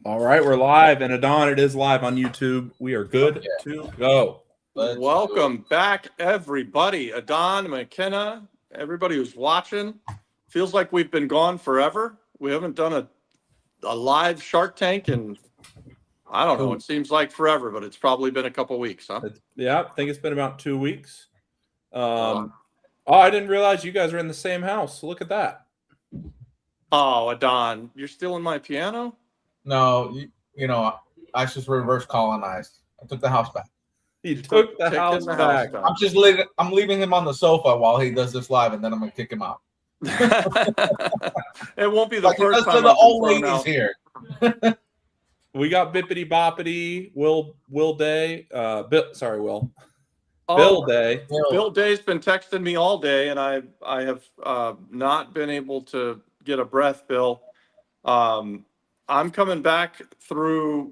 All right, we're live, and Adon, it is live on YouTube. We are good to go. Welcome back, everybody. Adon, McKenna, everybody who's watching. Feels like we've been gone forever. We haven't done a live Shark Tank in, I don't know, it seems like forever, but it's probably been a couple weeks, huh? Yeah, I think it's been about 2 weeks. Oh, I didn't realize you guys are in the same house. Look at that. Oh, Adon, you're stealing my piano? No, you know, I just reverse colonized. I took the house back. He took the house back. I'm leaving him on the sofa while he does this live, and then I'm gonna kick him out. It won't be the first time. The old ladies here. We got Bippity Boppity, Will Day, Will. Oh, Bill Day. Bill Day's been texting me all day, and I have not been able to get a breath, Bill. I'm coming back through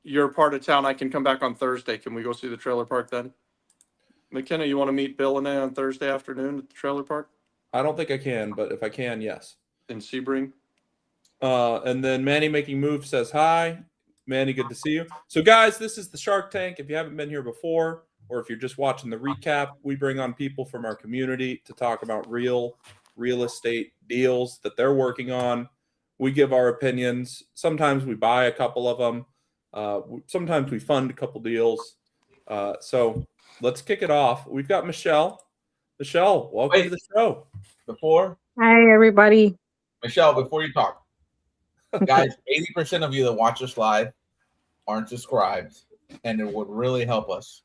your part of town. I can come back on Thursday. Can we go see the trailer park then? McKenna, you want to meet Bill and I on Thursday afternoon at the trailer park? I don't think I can, but if I can, yes. In Sebring? And then Manny Making Moves says hi. Manny, good to see you. So, guys, this is the Shark Tank. If you haven't been here before, or if you're just watching the recap, we bring on people from our community to talk about real estate deals that they're working on. We give our opinions. Sometimes we buy a couple of them. Sometimes we fund a couple deals. So let's kick it off. We've got Michelle. Michelle, welcome to the show. Hi, everybody. Michelle, before you talk, guys, 80% of you that watch us live aren't subscribed, and it would really help us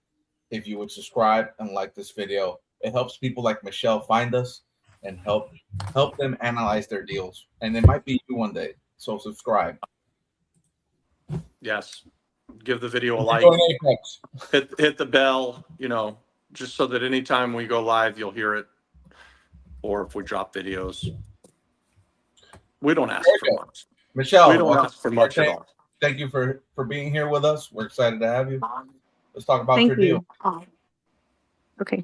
if you would subscribe and like this video. It helps people like Michelle find us and help them analyze their deals, and it might be you one day. So subscribe. Yes. Give the video a like. Hit the bell, just so that anytime we go live, you'll hear it. Or if we drop videos. We don't ask for much. Michelle, we don't ask for much at all. Thank you for being here with us. We're excited to have you. Let's talk about your deal. Okay.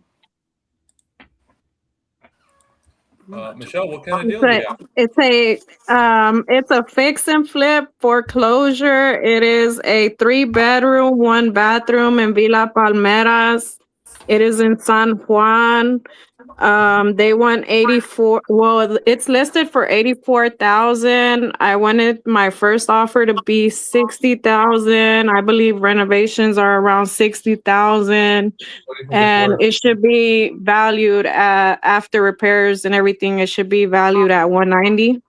Michelle, what kind of deal do you have? It's a fix and flip foreclosure. It is a 3-bedroom, 1-bathroom in Villa Palmeras. It is in San Juan. They want 84. Well, it's listed for 84,000. I wanted my first offer to be 60,000. I believe renovations are around 60,000, and it should be valued at, after repairs and everything, it should be valued at 190.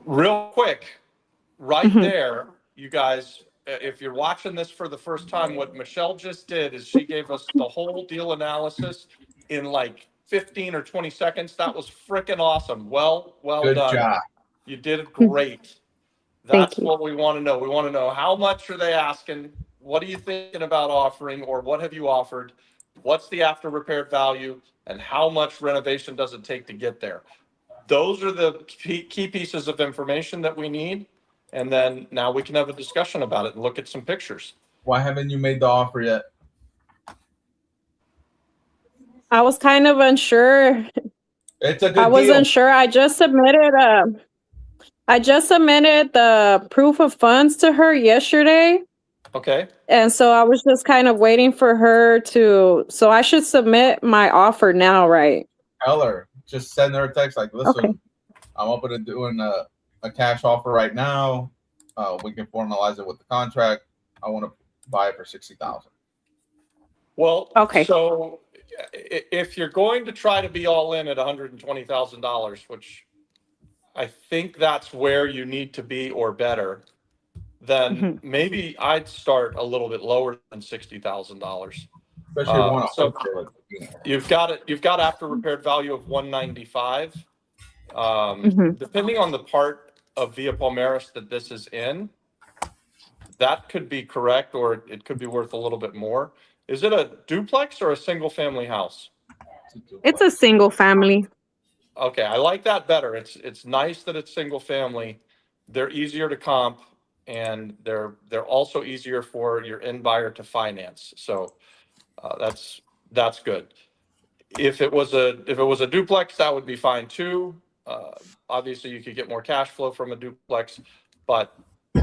Real quick, there, you guys. If you're watching this for the first time, what Michelle just did is she gave us the whole deal analysis in like 15 or 20 seconds. That was freaking awesome. Well Good done. Job. You did it great. That's what we want to know. We want to know, how much are they asking? What are you thinking about offering, or what have you offered? What's the after repaired value, and how much renovation does it take to get there? Those are the key pieces of information that we need. And then now we can have a discussion about it and look at some pictures. Why haven't you made the offer yet? I was kind of unsure. It's a good I wasn't sure. I just submitted the proof of funds to her yesterday. Okay. And so I was just kind of waiting for her to. So I should submit my offer now, right? Tell her. Just send her a text like, listen, I'm open to doing a cash offer right now. We can formalize it with the contract. I want to buy it for 60,000. Well, so if you're going to try to be all in at $120,000, which I think that's where you need to be or better, then maybe I'd start a little bit lower than $60,000. So you've got after repaired value of 195. Depending on the part of Villa Palmeras that this is in, that could be correct, or it could be worth a little bit more. Is it a duplex or a single family house? It's a single family. Okay, I like that better. It's nice that it's single family. They're easier to comp, and they're also easier for your end buyer to finance. So that's good. If it was a duplex, that would be fine too. Obviously, you could get more cash flow from a duplex, but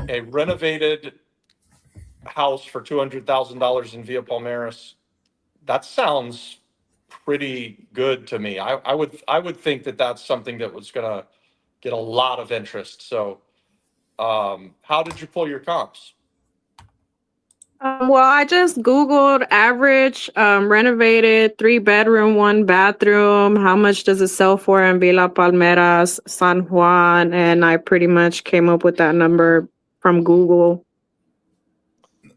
a renovated house for $200,000 in Villa Palmeras, that sounds pretty good to me. I would think that that's something that was going to get a lot of interest. So, how did you pull your comps? Well, I just Googled average renovated 3-bedroom, 1-bathroom. How much does it sell for in Villa Palmeras, San Juan? And I pretty much came up with that number from Google.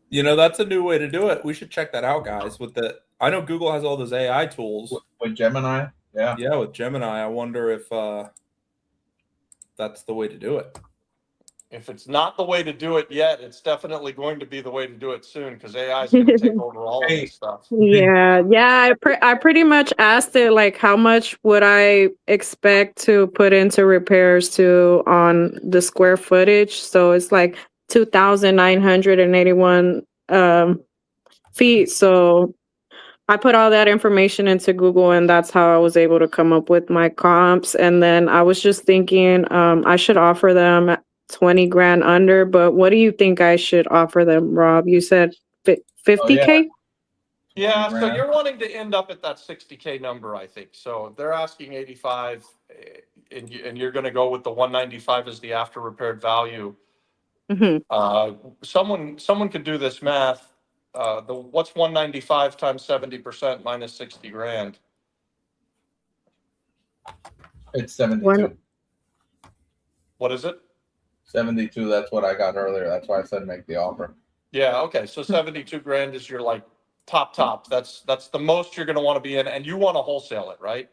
You know, that's a new way to do it. We should check that out, guys. I know Google has all those AI tools. With Gemini, yeah. Yeah, with Gemini. I wonder if that's the way to do it. If it's not the way to do it yet, it's definitely going to be the way to do it soon because AI is going to take over all of this stuff. Yeah. I pretty much asked it like how much would I expect to put into repairs on the square footage. So it's like 2,981 feet. So I put all that information into Google, and that's how I was able to come up with my comps. And then I was just thinking I should offer them 20 grand under, but what do you think I should offer them, Rob? You said 50K? Yeah, so you're wanting to end up at that 60K number, I think. So they're asking 85, and you're going to go with the 195 as the after repaired value. Mm-hmm. Someone could do this math. What's 195 times 70% minus 60 grand? It's 72. What is it? 72. That's what I got earlier. That's why I said make the offer. Yeah. Okay. So 72 grand is your like top. That's the most you're going to want to be in, and you want to wholesale it, right?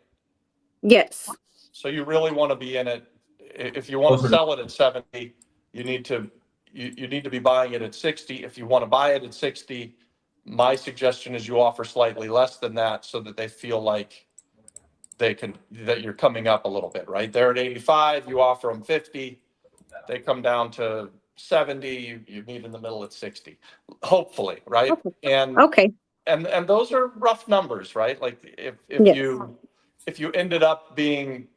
Yes. So you really want to be in it. If you want to sell it at 70, you need to be buying it at 60. If you want to buy it at 60, my suggestion is you offer slightly less than that so that they feel like that you're coming up a little bit, right? They're at 85, you offer them 50, they come down to 70, you meet in the middle at 60, hopefully, right? Okay. And those are rough numbers, right? Like if you ended up being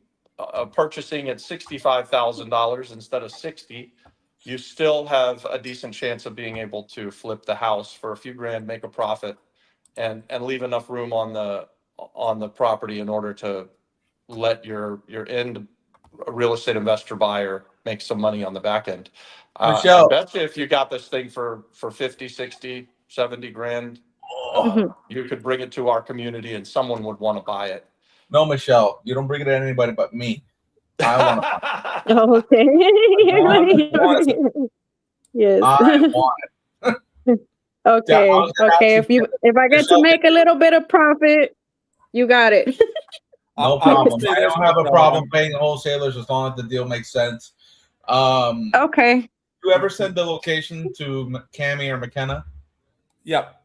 purchasing at $65,000 instead of 60, you still have a decent chance of being able to flip the house for a few grand, make a profit, and leave enough room on the property in order to let your end real estate investor buyer make some money on the back end. Michelle, I bet you if you got this thing for 50, 60, 70 grand, you could bring it to our community and someone would want to buy it. No, Michelle, you don't bring it to anybody but me. I want to. Okay. Yes. I want it. Okay. Okay. If I get to make a little bit of profit, you got it. No problem. I don't have a problem paying wholesalers as long as the deal makes sense. Okay. You ever send the location to Cammie or McKenna? Yep.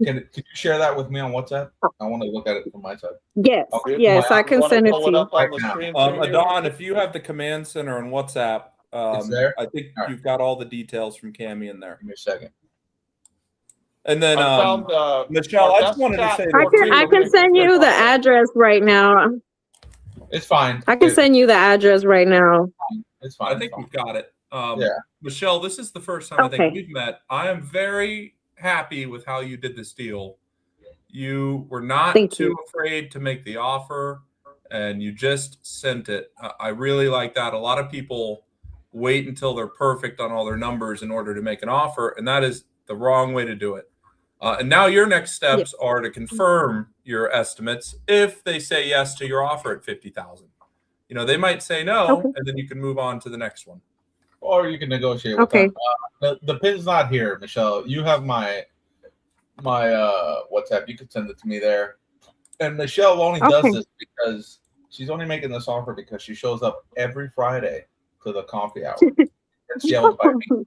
Could you share that with me on WhatsApp? I want to look at it from my side. Yes. Okay. Yes, I can send it to you. Right now. Adon, if you have the command center on WhatsApp, It's there? I think you've got all the details from Cammie in there. Give me a second. And then Michelle, I just wanted to say I can send you the address right now. It's fine. I can send you the address right now. It's fine. I think we've got it. Yeah. Michelle, this is the first time I think we've met. I am very happy with how you did this deal. You were not too afraid to make the offer, and you just sent it. I really like that. A lot of people wait until they're perfect on all their numbers in order to make an offer, and that is the wrong way to do it. And now your next steps are to confirm your estimates if they say yes to your offer at 50,000. You know, they might say no, and then you can move on to the next one. Or you can negotiate with them. The pin's not here, Michelle. You have my WhatsApp. You can send it to me there. And Michelle only does this because she's only making this offer because she shows up every Friday to the coffee hour and yells by me.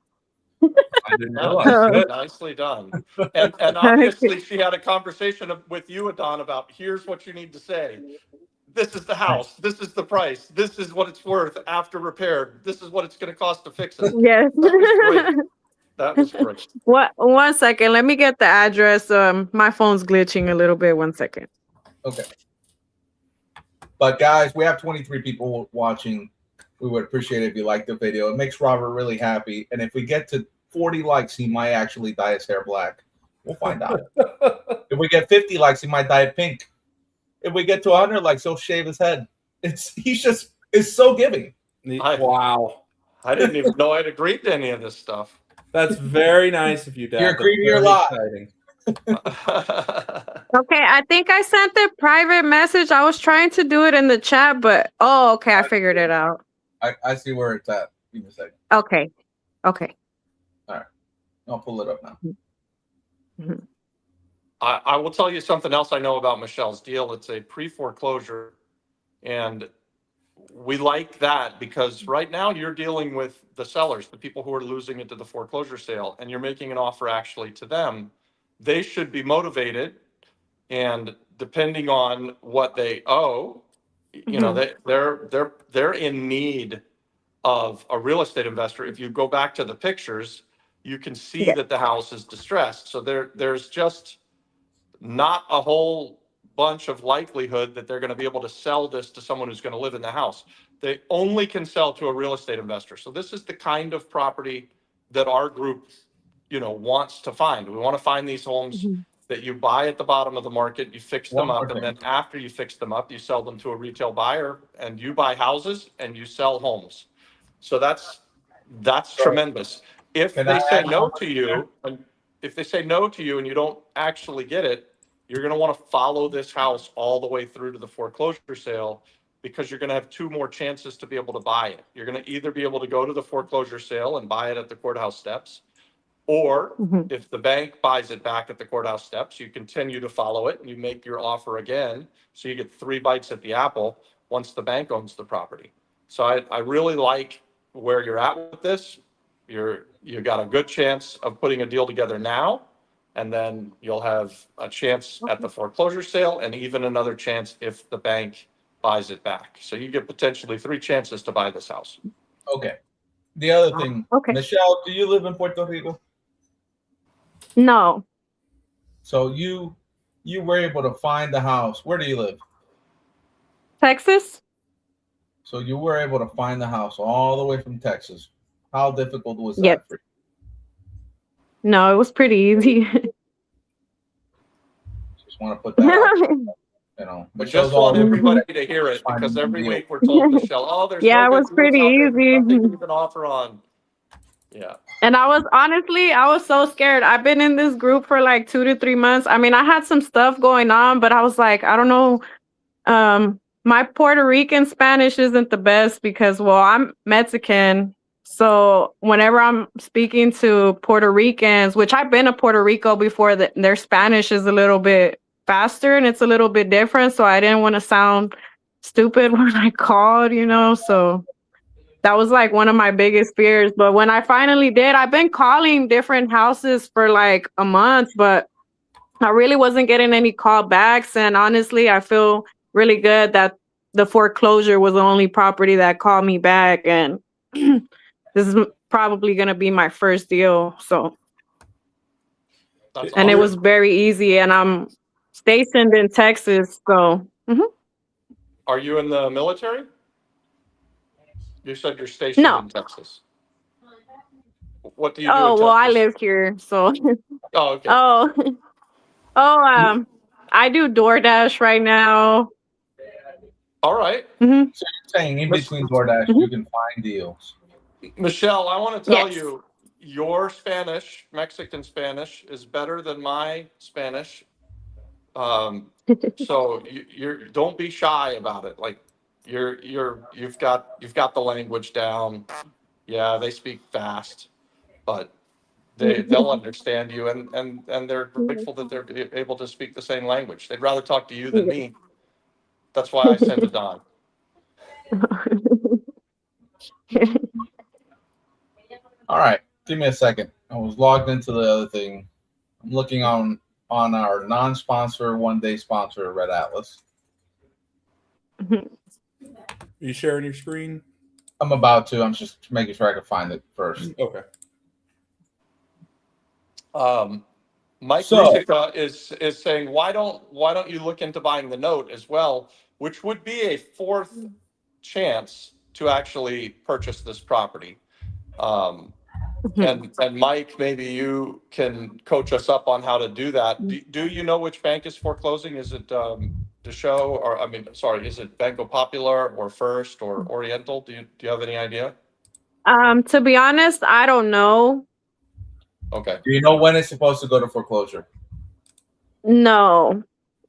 I didn't realize. Nicely done. And obviously she had a conversation with you, Adon, about here's what you need to say. This is the house. This is the price. This is what it's worth after repaired. This is what it's going to cost to fix it. Yes. That was great. One second. Let me get the address. My phone's glitching a little bit. 1 second. Okay. But guys, we have 23 people watching. We would appreciate it if you like the video. It makes Robert really happy. And if we get to 40 likes, he might actually dye his hair black. We'll find out. If we get 50 likes, he might dye it pink. If we get to 100 likes, he'll shave his head. He's just so giving. Wow. I didn't even know I'd agreed to any of this stuff. That's very nice of you, Dad. You're agreeing to your Very lot. exciting. Okay, I think I sent the private message. I was trying to do it in the chat, but okay, I figured it out. I see where it's at. Give me a second. Okay. All right. I'll pull it up now. Mhm. I will tell you something else I know about Michelle's deal. It's a pre-foreclosure, and we like that because right now you're dealing with the sellers, the people who are losing it to the foreclosure sale, and you're making an offer actually to them. They should be motivated, and depending on what they owe, you know, they're in need of a real estate investor. If you go back to the pictures, you can see that the house is distressed. So there's just not a whole bunch of likelihood that they're going to be able to sell this to someone who's going to live in the house. They only can sell to a real estate investor. So this is the kind of property that our group, you know, wants to find. We want to find these homes that you buy at the bottom of the market, you fix them up, and then after you fix them up, you sell them to a retail buyer, and you buy houses and you sell homes. So that's tremendous. If they say no to you, and you don't actually get it, you're going to want to follow this house all the way through to the foreclosure sale, because you're going to have two more chances to be able to buy it. You're going to either be able to go to the foreclosure sale and buy it at the courthouse steps, or if the bank buys it back at the courthouse steps, you continue to follow it and you make your offer again. So you get 3 bites at the apple once the bank owns the property. So I really like where you're at with this. You got a good chance of putting a deal together now, and then you'll have a chance at the foreclosure sale, and even another chance if the bank buys it back. So you get potentially 3 chances to buy this house. Okay. The other thing, Michelle, do you live in Puerto Rico? No. So you were able to find the house. Where do you live? Texas? So you were able to find the house all the way from Texas. How difficult was that Yes. for you? No, it was pretty easy. Just want to put that out, you know. We just want everybody to hear it, because every week we're told, Michelle, oh, there's no it was good pretty deals out there, easy. nothing to even offer on. Yeah. And I was so scared. I've been in this group for like 2 to 3 months. I mean, I had some stuff going on, but I was like, I don't know. My Puerto Rican Spanish isn't the best because, well, I'm Mexican. So whenever I'm speaking to Puerto Ricans, which I've been to Puerto Rico before, their Spanish is a little bit faster and it's a little bit different. So I didn't want to sound stupid when I called, you know, so that was like one of my biggest fears. But when I finally did, I've been calling different houses for like a month, but I really wasn't getting any callbacks. And honestly, I feel really good that the foreclosure was the only property that called me back. And this is probably going to be my first deal. So, and it was very easy. And I'm stationed in Texas. So, Are you in the military? You said you're stationed in Texas. What do you do in Texas? Well, I live here, so. Oh, okay. I do DoorDash right now. All right. So you're saying in between DoorDash, you can find deals. Michelle, I want to tell you, your Spanish, Mexican Spanish, is better than my Spanish. So you don't be shy about it. Like you've got the language down. Yeah, they speak fast, but they'll understand you, and they're grateful that they're able to speak the same language. They'd rather talk to you than me. That's why I send it on. All right, give me a second. I was logged into the other thing. I'm looking on our non-sponsor, one-day sponsor, Red Atlas. Are you sharing your screen? I'm about to. I'm just making sure I can find it first. Okay. Mike Rusica is saying, why don't you look into buying the note as well? which would be a fourth chance to actually purchase this property. And Mike, maybe you can coach us up on how to do that. Do you know which bank is foreclosing? Is it Deschaux, or is it Banco Popular or First or Oriental? Do you have any idea? To be honest, I don't know. Okay. Do you know when it's supposed to go to foreclosure? No.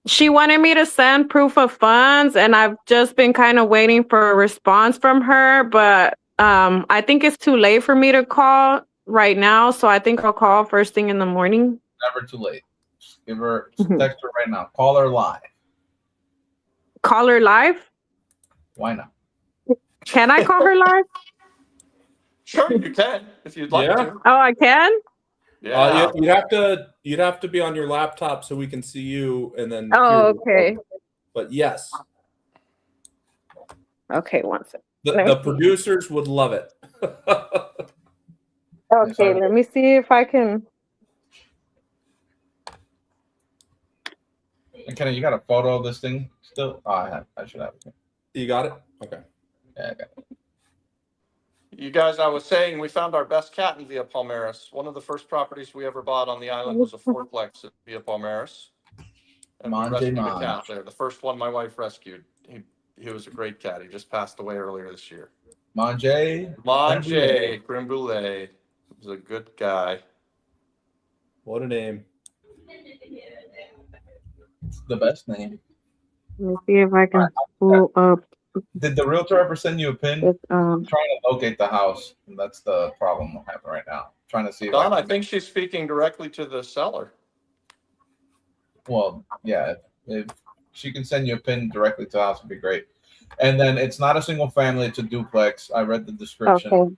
She wanted me to send proof of funds, and I've just been kind of waiting for a response from her, but I think it's too late for me to call right now, so I think I'll call first thing in the morning. Never too late. Just give her, text her right now. Call her live. Call her live? Why not? Can I call her live? Sure, you can if you'd like to. Oh, I can? Yeah. You'd have to be on your laptop so we can see you, and then. Oh, okay. But yes. Okay, one second. The producers would love it. Okay, let me see if I can. And Kenny, you got a photo of this thing still? Oh, I should have it. You got it? Okay. Yeah, I got it. You guys, I was saying we found our best cat in Villa Palmeras. One of the first properties we ever bought on the island was a fourplex at Villa Palmeras. And we rescued a cat there. The first one my wife rescued. He was a great cat. He just passed away earlier this year. Mange Creme Brulee. He was a good guy. What a name. It's the best name. Let me see if I can pull up. Did the realtor ever send you a pin? I'm trying to locate the house. And that's the problem I'm having right now. Trying to see. Don, I think she's speaking directly to the seller. Well, yeah. If she can send you a pin directly to the house, would be great. And then it's not a single family; it's a duplex. I read the description. Okay.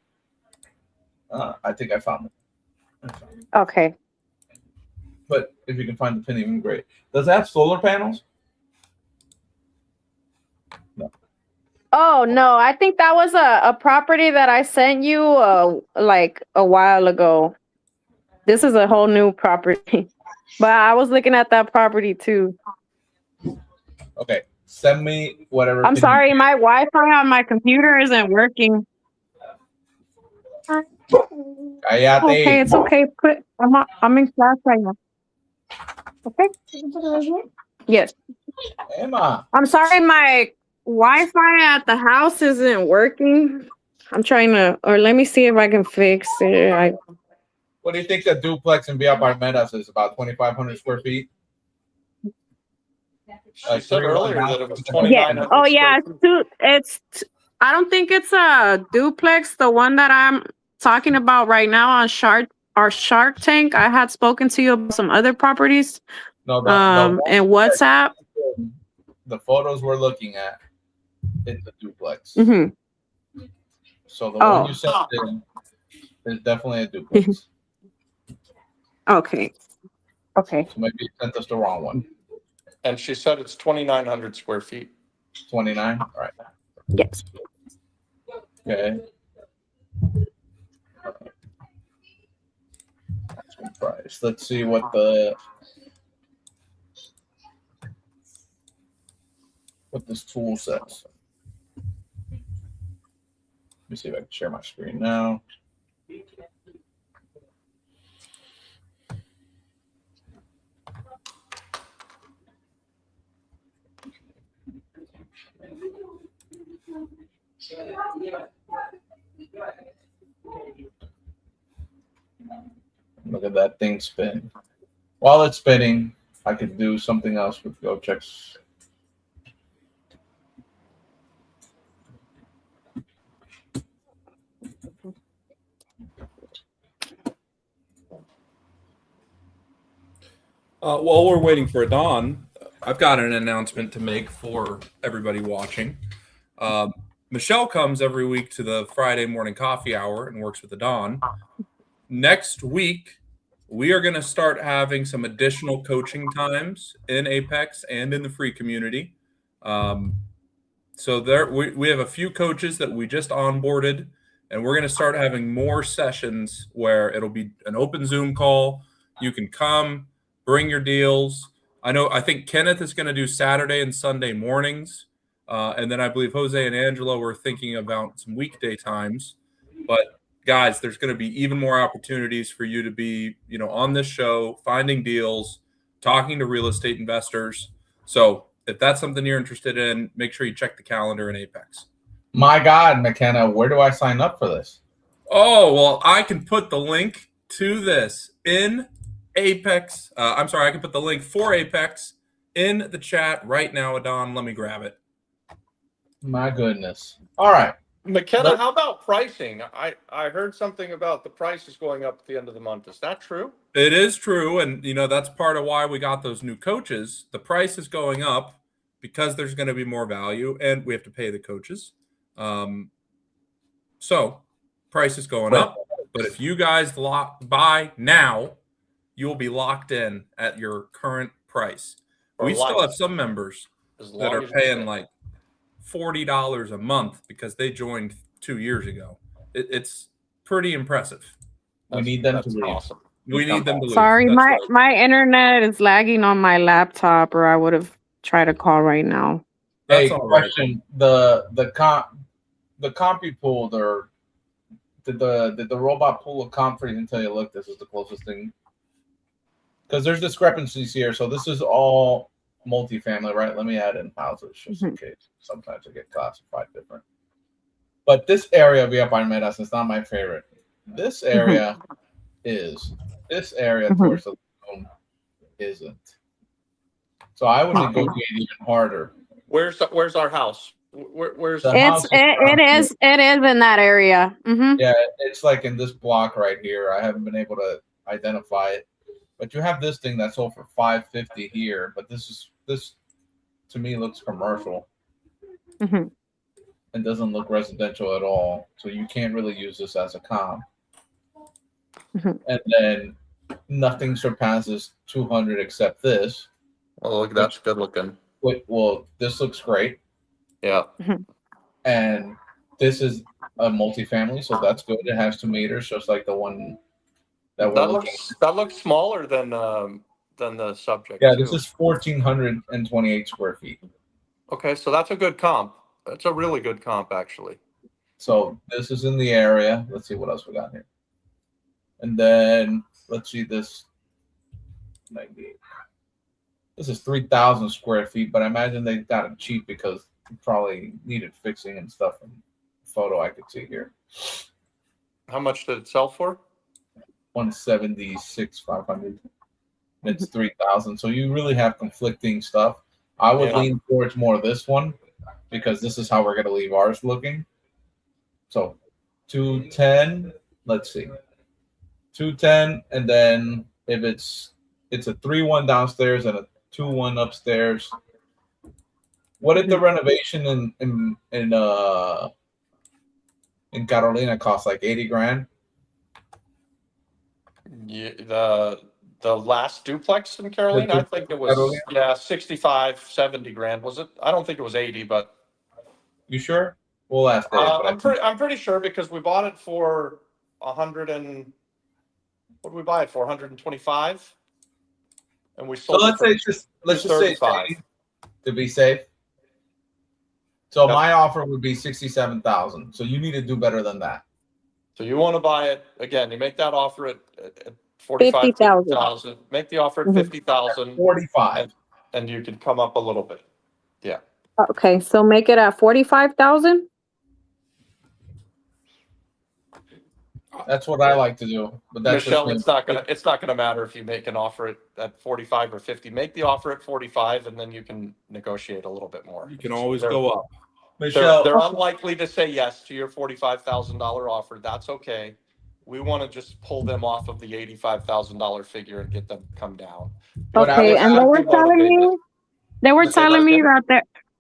I think I found it. Okay. But if you can find the pin, even great. Does it have solar panels? No. Oh no, I think that was a property that I sent you like a while ago. This is a whole new property. But I was looking at that property too. Okay. Send me whatever. I'm sorry, my Wi-Fi on my computer isn't working. Okay, it's okay. I'm in class right now. Okay. Yes. Emma. I'm sorry, my Wi-Fi at the house isn't working. I'm trying to, or let me see if I can fix it. What do you think the duplex in Villa Palmeras is? About 2,500 square feet? She said earlier that it was 2,900. Oh yeah, I don't think it's a duplex. The one that I'm talking about right now on our Shark Tank. I had spoken to you about some other properties. No, and WhatsApp. The photos we're looking at is the duplex. Mm-hmm. So the one you sent in is definitely a duplex. Okay. Okay. So maybe you sent us the wrong one. And she said it's 2,900 square feet. 29? All right. Yes. Okay. Price. Let's see what this tool says. Let me see if I can share my screen now. Look at that thing spin. While it's spinning, I could do something else with go checks. While we're waiting for Dawn, I've got an announcement to make for everybody watching. Michelle comes every week to the Friday morning coffee hour and works with the Dawn. Next week, we are going to start having some additional coaching times in Apex and in the free community. So there, we have a few coaches that we just onboarded, and we're going to start having more sessions where it'll be an open Zoom call. You can come, bring your deals. I think Kenneth is going to do Saturday and Sunday mornings. And then I believe Jose and Angelo were thinking about some weekday times. But guys, there's going to be even more opportunities for you to be, on this show, finding deals, talking to real estate investors. So if that's something you're interested in, make sure you check the calendar in Apex. My God, McKenna, where do I sign up for this? Oh, well, I can put the link to this in Apex. I can put the link for Apex in the chat right now, Adon. Let me grab it. My goodness. All right. McKenna, how about pricing? I heard something about the prices going up at the end of the month. Is that true? It is true. And, that's part of why we got those new coaches. The price is going up because there's going to be more value and we have to pay the coaches. So price is going up. But if you guys buy now, you'll be locked in at your current price. We still have some members that are paying like $40 a month because they joined 2 years ago. It's pretty impressive. We need them to leave. Awesome. We need them to leave. Sorry, That's right. my internet is lagging on my laptop, or I would have tried to call right now. That's Hey, all right. question: the comp you pulled, or did the robot pull a comp for you until you look? This is the closest thing, because there's discrepancies here. So this is all multifamily, right? Let me add in houses just in case. Sometimes it get classified different. But this area of Villa Palmeras is not my favorite. This area is. This area towards the zone isn't. So I would negotiate even harder. Where's our house? Where's The house It is in that area. Yeah, it's like in this block right here. I haven't been able to identify it, but you have this thing that's sold for $550 here. But this to me looks commercial and doesn't look residential at all. So you can't really use this as a comp. And then nothing surpasses 200 except this. Oh, look, that's good looking. Well, this looks great. Yeah. And this is a multifamily, so that's good. It has 2 meters, just like the one that we're looking at. That looks smaller than the subject. Yeah, this is 1,428 square feet. Okay, so that's a good comp. That's a really good comp, actually. So this is in the area. Let's see what else we got here. And then let's see this. 98. This is 3,000 square feet, but I imagine they got it cheap because it probably needed fixing and stuff. In the photo I could see here. How much did it sell for? 176,500. It's 3,000. So you really have conflicting stuff. I would lean towards more this one because this is how we're gonna leave ours looking. So 210. Let's see. 210, and then if it's a 3-1 downstairs and a 2-1 upstairs. What did the renovation in Carolina cost? Like 80 grand? Yeah, the last duplex in Carolina, I think it was Carolina? 65, 70 grand. Was it? I don't think it was 80, but you sure? We'll ask Dave. I'm pretty sure because we bought it for 100 and what did we buy it for? 125, and we sold. So let's just say 30, to be safe. So my offer would be 67,000. So you need to do better than that. So you want to buy it again? You make that offer at 45,000. Make the offer at 50,000. 45, and you can come up a little bit. Yeah. Okay, so make it at 45,000. That's what I like to do. But that's Michelle, it's not gonna matter if you make an offer at 45 or 50. Make the offer at 45, and then you can negotiate a little bit more. You can always go up. Michelle, they're unlikely to say yes to your $45,000 offer. That's okay. We want to just pull them off of the $85,000 figure and get them come down. Okay, and they were telling me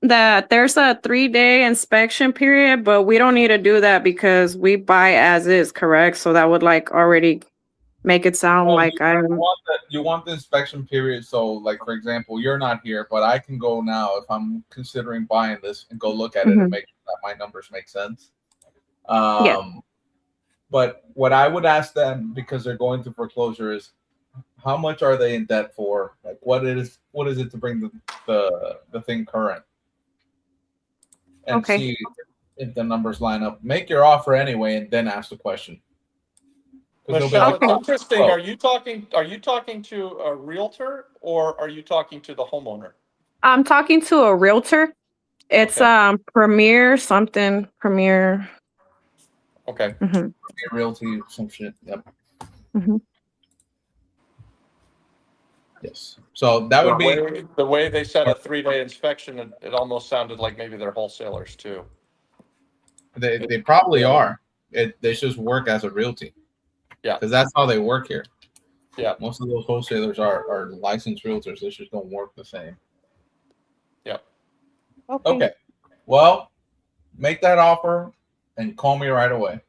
that there's a 3-day inspection period, but we don't need to do that because we buy as is, correct? So that would like already make it sound like you want the inspection period. So like, for example, you're not here, but I can go now if I'm considering buying this and go look at it and make sure that my numbers make sense. But what I would ask them, because they're going through foreclosure, is how much are they in debt for? Like what is it to bring the thing current? and Okay. see if the numbers line up. Make your offer anyway, and then ask the question. 'Cause they'll be Michelle, like, it's "Oh, interesting. oh." Are you talking to a realtor or are you talking to the homeowner? I'm talking to a realtor. It's Okay. Premier something. Premier. Okay. Mhm. Be realty, some shit. Yep. Mhm. Yes. So that would be The way they said a 3-day inspection, it almost sounded like maybe they're wholesalers too. they probably are. They just work as a realty. Yeah. Because that's how they work here. Yeah. Most of those wholesalers are licensed realtors. They just don't work the same. Yeah. Okay. Well, make that offer and call me right away.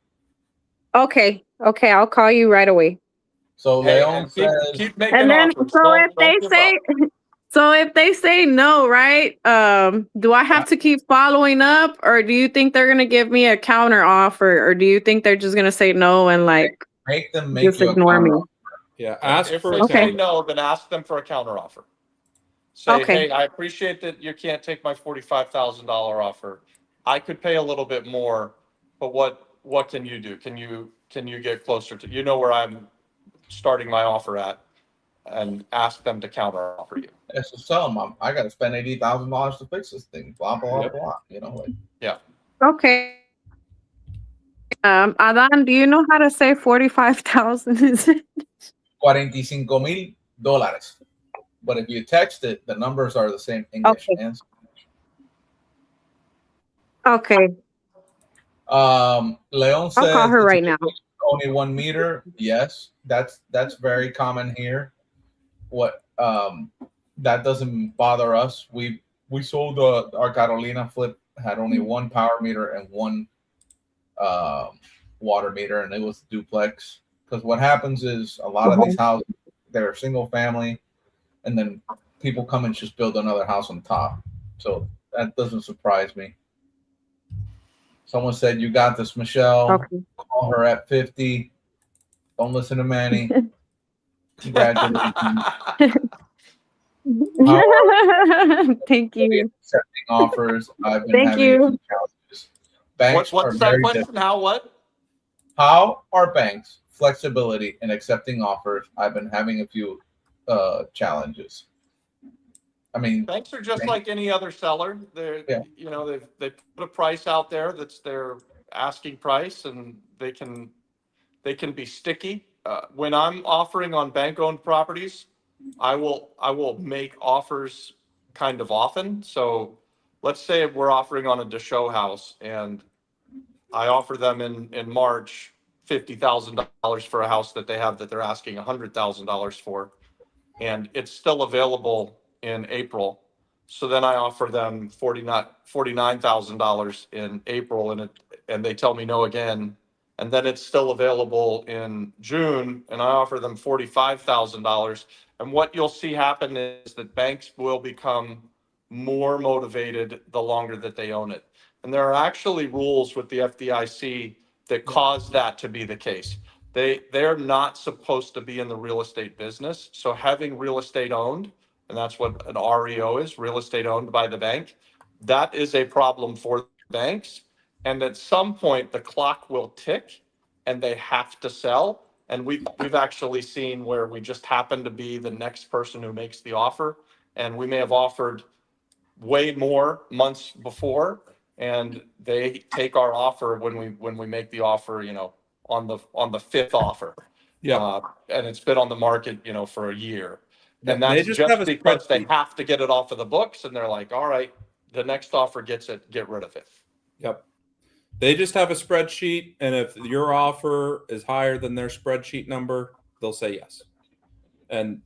Okay. Okay. I'll call you right away. So Hey, Leon and says, keep making And then, offers. so if Don't they give say, up. so if they say no, right? Do I have to keep following up, or do you think they're gonna give me a counter offer, or do you think they're just gonna say no and like make them make just you a ignore me? counter. Yeah, ask If for they a say Okay. counter. no, then ask them for a counter offer. Say, Okay. hey, I appreciate that you can't take my $45,000 offer. I could pay a little bit more, but what can you do? Can you get closer to where I'm starting my offer at, and ask them to counter offer you. Let's just tell them I got to spend $80,000 to fix this thing. Blah blah Yep. blah. You know, like, Yeah. Okay. Adan, do you know how to say 45,000? Is it? $45,000. But if you text it, the numbers are the same English Okay. and Okay. Leon I'll call says her it's right now. only 1 meter. Yes, that's very common here. What that doesn't bother us. We sold our Carolina flip had only 1 power meter and 1 water meter, and it was duplex. Because what happens is a lot of these houses, they're single family, and then people come and just build another house on top. So that doesn't surprise me. Someone said, "You got this, Michelle." Okay. Call her at 50. Don't listen to Manny. Congratulations. Thank you. Accepting offers. I've been Thank having a you. few challenges. Banks are What's that very question? different. How what? How are banks flexibility in accepting offers? I've been having a few challenges. I mean, Banks are just like any other seller. Yeah. They put a price out there that's their asking price, and they can be sticky. When I'm offering on bank-owned properties, I will make offers kind of often. So let's say we're offering on a Deschaux house, and I offer them in March $50,000 for a house that they have that they're asking $100,000 for, and it's still available in April. So then I offer them $49,000 in April, and they tell me no again. And then it's still available in June, and I offer them $45,000. And what you'll see happen is that banks will become more motivated the longer that they own it. And there are actually rules with the FDIC that cause that to be the case. They're not supposed to be in the real estate business. So having real estate owned, and that's what an REO is, real estate owned by the bank, that is a problem for banks. And at some point, the clock will tick and they have to sell. And we've actually seen where we just happen to be the next person who makes the offer. And we may have offered way more months before, and they take our offer when we make the offer, on the fifth offer. Yeah. And it's been on the market, for a year. And They that's just just have a because they spreadsheet. have to get it off of the books, and they're like, all right, the next offer gets it, get rid of it. Yep. They just have a spreadsheet, and if your offer is higher than their spreadsheet number, they'll say yes. And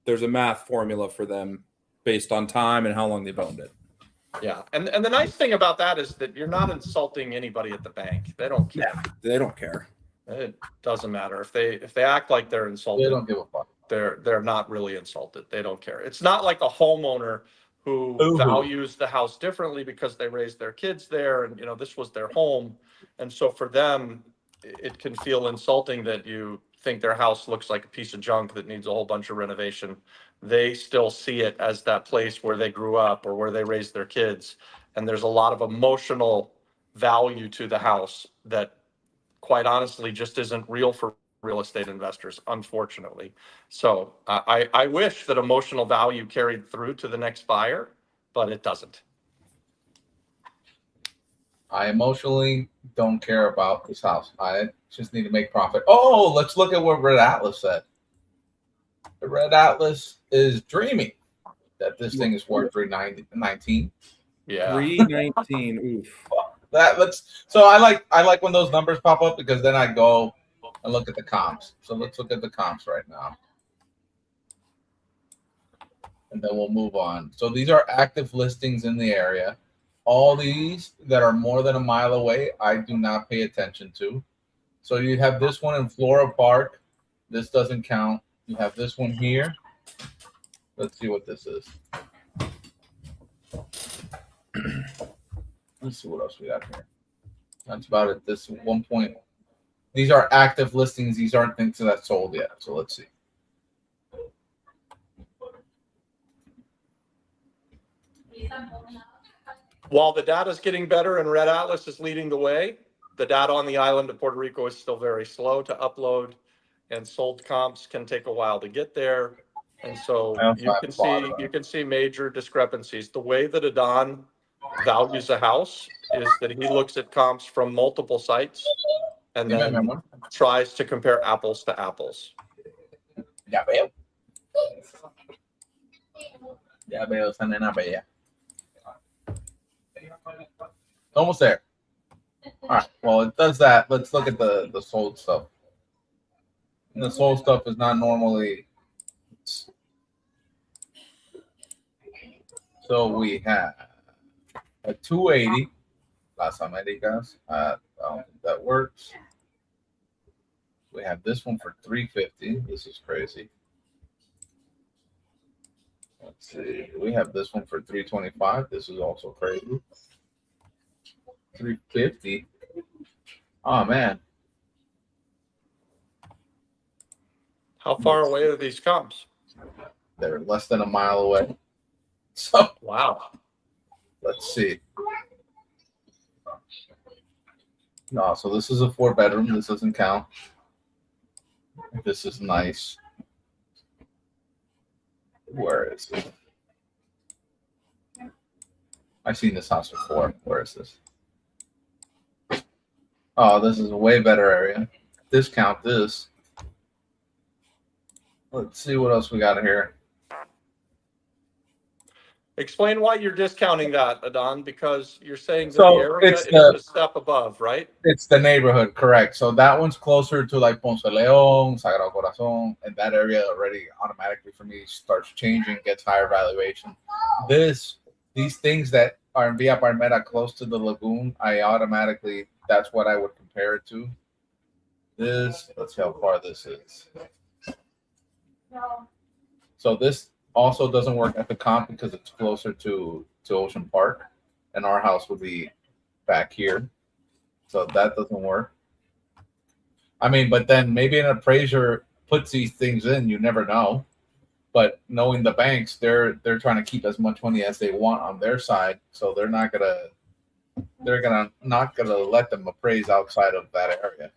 there's a math formula for them based on time and how long they've owned it. Yeah. And the nice thing about that is that you're not insulting anybody at the bank. They don't care. Yeah, they don't care. It doesn't matter if they act like they're insulted. they don't give a fuck. They're not really insulted. They don't care. It's not like a homeowner who values the house differently because they raised their kids there, and this was their home. And so for them, it can feel insulting that you think their house looks like a piece of junk that needs a whole bunch of renovation. They still see it as that place where they grew up or where they raised their kids. and there's a lot of emotional value to the house that, quite honestly, just isn't real for real estate investors, unfortunately. So I wish that emotional value carried through to the next buyer, but it doesn't. I emotionally don't care about this house. I just need to make profit. Oh, let's look at what Red Atlas said. The Red Atlas is dreaming that this thing is worth 319. Yeah. 319. Oof. So I like when those numbers pop up, because then I go and look at the comps. So let's look at the comps right now, and then we'll move on. So these are active listings in the area. All these that are more than a mile away, I do not pay attention to. So you have this one in Flora Park. This doesn't count. You have this one here. Let's see what this is. Let's see what else we got here. That's about it. This 1 point. These are active listings. These aren't things that sold yet. So let's see. While the data is getting better and Red Atlas is leading the way, the data on the island of Puerto Rico is still very slow to upload, and sold comps can take a while to get there. And so you can see major discrepancies. The way that Adon values a house is that he looks at comps from multiple sites and then tries to compare apples to apples. Ya veo. Ya veo esa nena bella. Almost there. All right. Well, it does that. Let's look at the sold stuff. And the sold stuff is not normally. So we have a 280 Las Americas. I don't think that works. We have this one for 350. This is crazy. Let's see. We have this one for 325. This is also crazy. 350. Oh man. How far away are these comps? They're less than a mile away. So wow. Let's see. No, so this is a 4-bedroom. This doesn't count. This is nice. Where is it? I've seen this house before. Where is this? Oh, this is a way better area. Discount this. Let's see what else we got here. Explain why you're discounting that, Adon, because you're saying that So the area it's is a step above, right? It's the neighborhood, correct. So that one's closer to like Ponce Leon, Sagrado Corazon, and that area already automatically for me starts changing, gets higher valuation. These things that are in Villa Palmera close to the lagoon, that's what I would compare it to. This, let's see how far this is. So this also doesn't work at the comp because it's closer to Ocean Park, and our house would be back here. So that doesn't work. I mean, but then maybe an appraiser puts these things in, you never know. But knowing the banks, they're trying to keep as much money as they want on their side, so they're not gonna let them appraise outside of that area.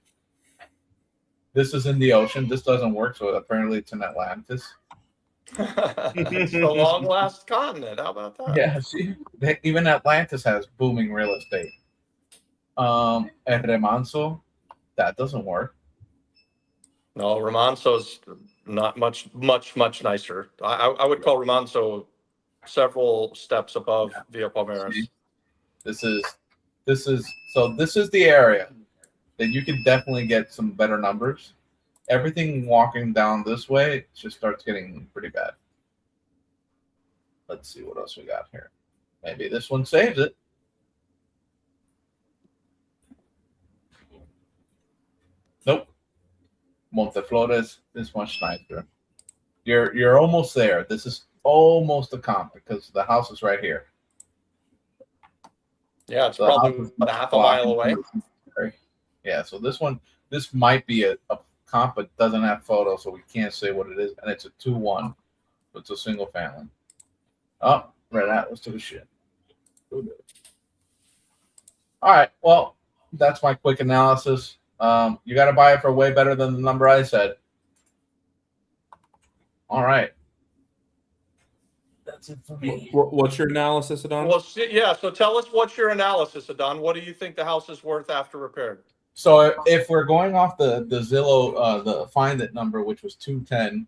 This is in the ocean. This doesn't work, so apparently it's in Atlantis. It's the long last continent. How about that? Yeah, see, even Atlantis has booming real estate. El Remanso, that doesn't work. No, Remanso's not much nicer. I would call Remanso several steps above Villa Palmeras. This is the area that you can definitely get some better numbers. Everything walking down this way just starts getting pretty bad. Let's see what else we got here. Maybe this one saves it. Nope. Monteflores is much nicer. You're almost there. This is almost a comp because the house is right here. Yeah, it's probably about a half a mile away. Yeah, so this might be a comp, but doesn't have photos, so we can't say what it is. And it's a 2-1. It's a single family. Oh, Red Atlas took a shit. All right. Well, that's my quick analysis. You got to buy it for way better than the number I said. All right. That's it for me. What's your analysis, Adon? Well, yeah. So tell us what's your analysis, Adon. What do you think the house is worth after repaired? So if we're going off the Zillow, the Find It number, which was 210,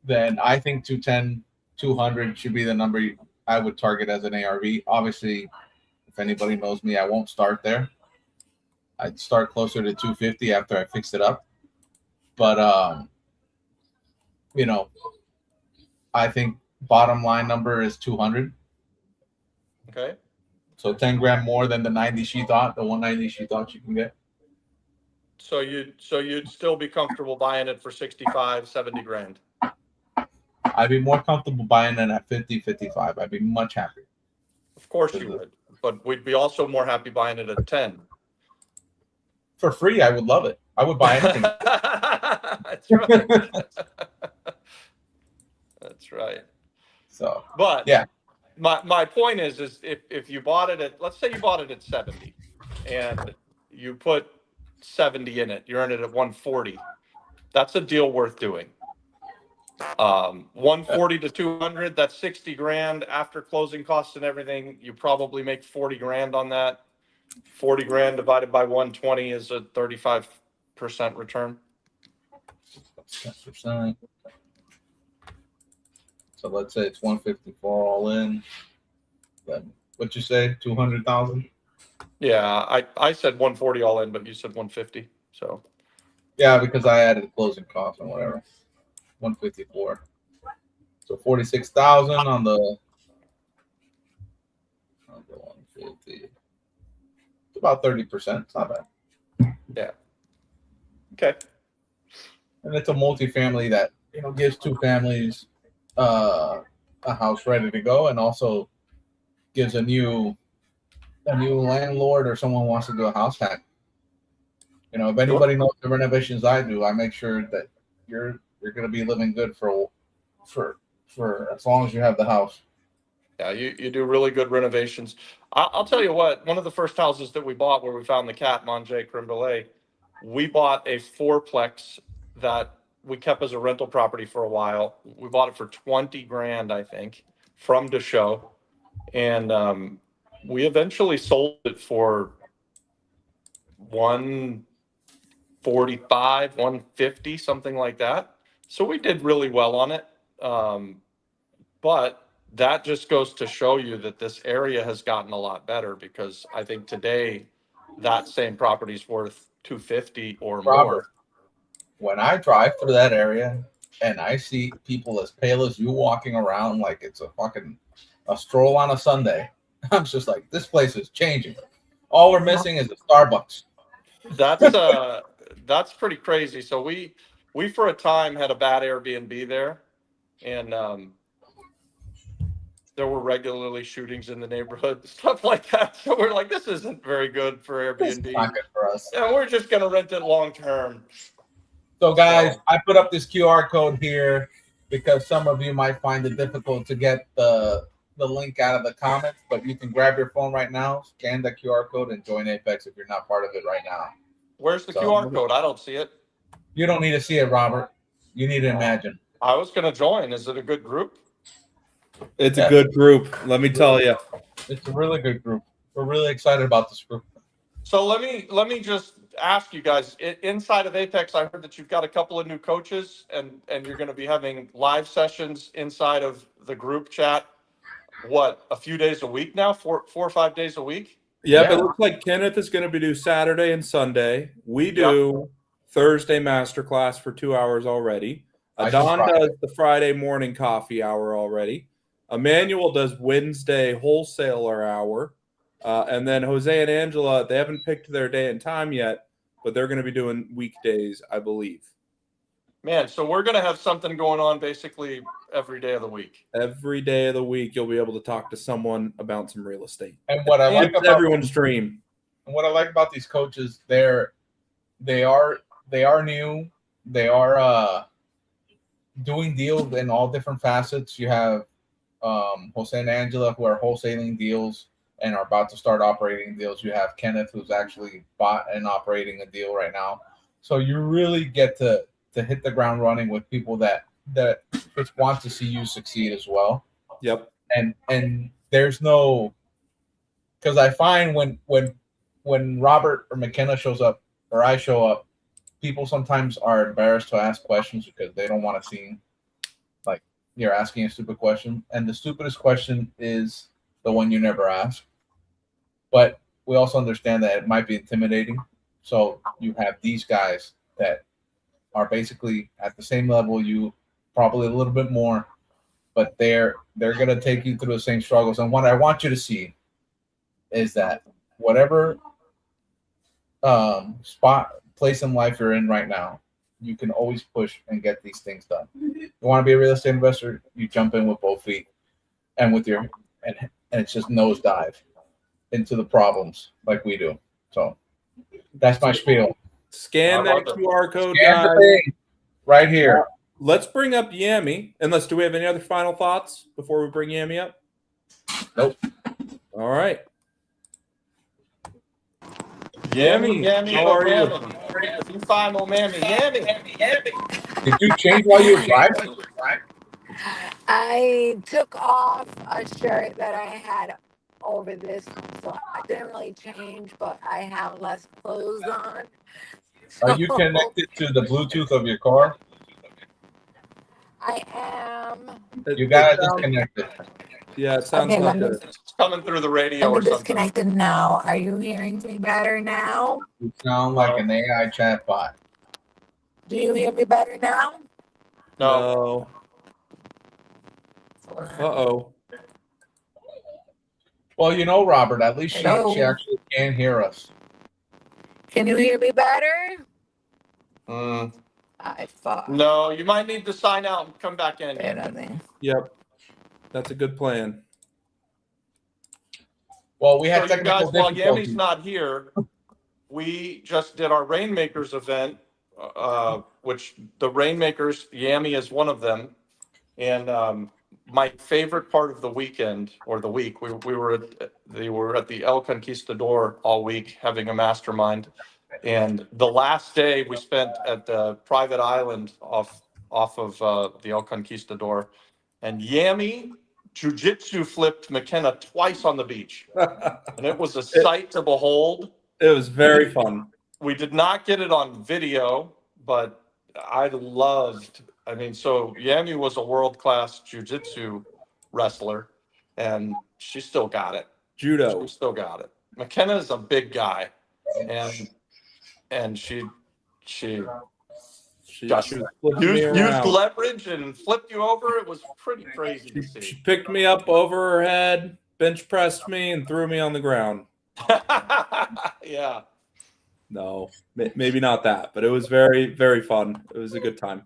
then I think 210, 200 should be the number I would target as an ARV. Obviously, if anybody knows me, I won't start there. I'd start closer to 250 after I fix it up. But, you know, I think bottom line number is 200. Okay. So 10 grand more than the 90 she thought, the 190 she thought she can get. So you'd still be comfortable buying it for 65, 70 grand. I'd be more comfortable buying it at 50, 55. I'd be much happier. Of course you would, but we'd be also more happy buying it at 10. For free, I would love it. I would buy anything. That's right. That's right. So, but yeah, my point is if you bought it at, let's say you bought it at 70 and you put 70 in it, you earn it at 140. That's a deal worth doing. 140 to 200, that's 60 grand after closing costs and everything. You probably make 40 grand on that. 40 grand divided by 120 is a 35% return. 10%. So let's say it's 154 all in. Then what'd you say? 200,000? Yeah, I said 140 all in, but you said 150. So yeah, because I added closing costs and whatever. 154. So 46,000 on the 150. It's about 30%. It's not bad. yeah. Okay. And it's a multifamily that, you know, gives two families a house ready to go, and also gives a new landlord or someone who wants to do a house hack. You know, if anybody knows the renovations I do, I make sure that you're going to be living good for as long as you have the house. Yeah, you do really good renovations. I'll tell you what, one of the first houses that we bought where we found the cat, Manger Creme Brulee, we bought a fourplex that we kept as a rental property for a while. We bought it for 20 grand, I think, from Deschaux. And we eventually sold it for 145, 150, something like that. So we did really well on it. But that just goes to show you that this area has gotten a lot better, because I think today that same property is worth 250 or more. When I drive through that area and I see people as pale as you walking around like it's a stroll on a Sunday, I'm just like, this place is changing. All we're missing is a Starbucks. That's pretty crazy. So we for a time had a bad Airbnb there, and there were regularly shootings in the neighborhood, stuff like that. So we're like, this isn't very good for Airbnb. It's not good for us. Yeah, we're just gonna rent it long term. So guys, I put up this QR code here because some of you might find it difficult to get the link out of the comments, but you can grab your phone right now, scan the QR code, and join Apex if you're not part of it right now. Where's the QR code? I don't see it. You don't need to see it, Robert. You need to imagine. I was gonna join. Is it a good group? It's a good group, let me tell you. It's a really good group. We're really excited about this group. So let me just ask you guys, inside of Apex, I heard that you've got a couple of new coaches, and you're going to be having live sessions inside of the group chat. What, a few days a week now? 4 or 5 days a week? Yep, yeah. It looks like Kenneth is going to do Saturday and Sunday. We do Thursday masterclass for 2 hours already. Adon does the Friday morning coffee hour already. Emmanuel does Wednesday wholesaler hour. And then Jose and Angela, they haven't picked their day and time yet, but they're going to be doing weekdays, I believe. Man, so we're going to have something going on basically every day of the week. Every day of the week, you'll be able to talk to someone about some real estate. And what I like about everyone's dream. And what I like about these coaches, they are new. They are doing deals in all different facets. You have Jose and Angela who are wholesaling deals and are about to start operating deals. You have Kenneth, who's actually bought and operating a deal right now. So you really get to hit the ground running with people that just want to see you succeed as well. Yep. And there's no, because I find when Robert or McKenna shows up or I show up, people sometimes are embarrassed to ask questions because they don't want to seem like you're asking a stupid question. And the stupidest question is the one you never ask. But we also understand that it might be intimidating. So you have these guys that are basically at the same level you, probably a little bit more, but they're going to take you through the same struggles. And what I want you to see is that whatever place in life you're in right now, you can always push and get these things done. You want to be a real estate investor, you jump in with both feet and with your and it's just nosedive into the problems like we do. So that's my spiel. Scan that QR code, Scan the guys. thing right here. Let's bring up Yami. Unless, do we have any other final thoughts before we bring Yami up? Nope. All right. Yami, how are you? Did you change while you were driving? I took off a shirt that I had over this one, so I didn't really change, but I have less clothes on. Are you connected to the Bluetooth of your car? I am. You got it disconnected. Yeah, it sounds Okay, like let me- It's coming through the radio I'm or something. disconnected now. Are you hearing me better now? You sound like an AI chatbot. Do you hear me better now? No. Uh-oh. Well, you know, Robert, at least she Hello? actually can hear us. Can you hear me better? Mm. I thought. No, you might need to sign out and come back in. Wait a minute. Yep. That's a good plan. Well, we had So you technical guys, while difficulties. Yami's not here, we just did our Rainmakers event, which the Rainmakers, Yami is one of them. And my favorite part of the weekend or the week, they were at the El Conquistador all week having a mastermind. And the last day we spent at the private island off of the El Conquistador, and Yami jiu-jitsu flipped McKenna twice on the beach, and it was a sight to behold. It was very fun. We did not get it on video, but I loved. I mean, so Yami was a world-class jiu-jitsu wrestler, and she still got it. Judo. She still got it. McKenna is a big guy, and she just was flipping me used around. leverage and flipped you over. It was pretty crazy to She see. picked me up over her head, bench pressed me, and threw me on the ground. Yeah. No, maybe not that, but it was very, very fun. It was a good time.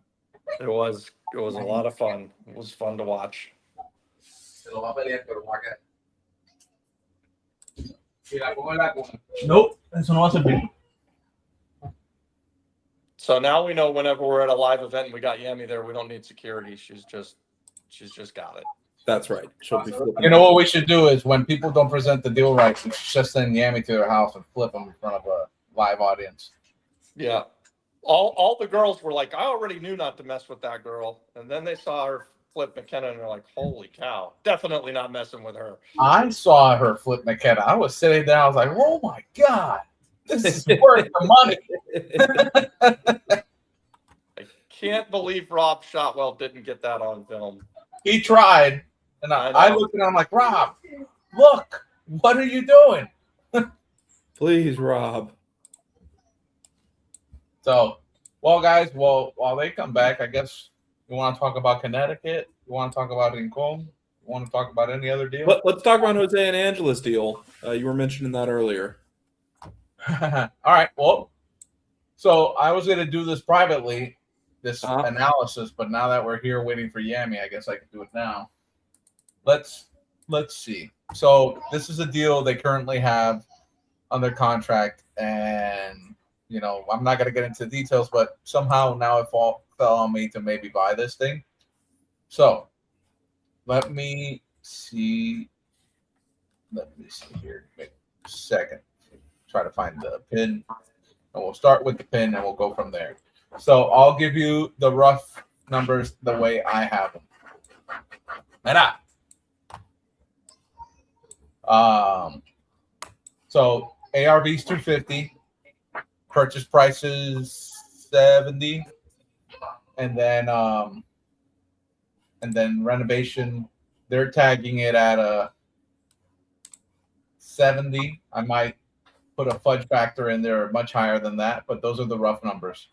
It was a lot of fun. It was fun to watch. Nope, eso no va a servir. So now we know whenever we're at a live event and we got Yami there, we don't need security. She's just got it. That's right. She'll be flipping. You know what we should do is when people don't present the deal right, we should just send Yami to their house and flip them in front of a live audience. Yeah. All the girls were like, I already knew not to mess with that girl. And then they saw her flip McKenna and they're like, holy cow, definitely not messing with her. I saw her flip McKenna. I was sitting there. I was like, oh my God, this is worth the money. I can't believe Rob Shotwell didn't get that on film. He tried. And I looked at him, I'm like, Rob, look, what are you doing? Please, Rob. So, well, guys, while they come back, I guess you want to talk about Connecticut? You want to talk about Rincon? You want to talk about any other deal? Let's talk about Jose and Angela's deal. You were mentioning that earlier. All right. Well, so I was going to do this privately, this analysis, but now that we're here waiting for Yami, I guess I can do it now. Let's see. So this is a deal they currently have under contract, and you know, I'm not going to get into details, but somehow now it fell on me to maybe buy this thing. So let me see. let me see here. Wait a second. Try to find the pin. And we'll start with the pin and we'll go from there. So I'll give you the rough numbers the way I have them. So ARV's 250, purchase price is 70, and then renovation, they're tagging it at a 70. I might put a fudge factor in there much higher than that, but those are the rough numbers.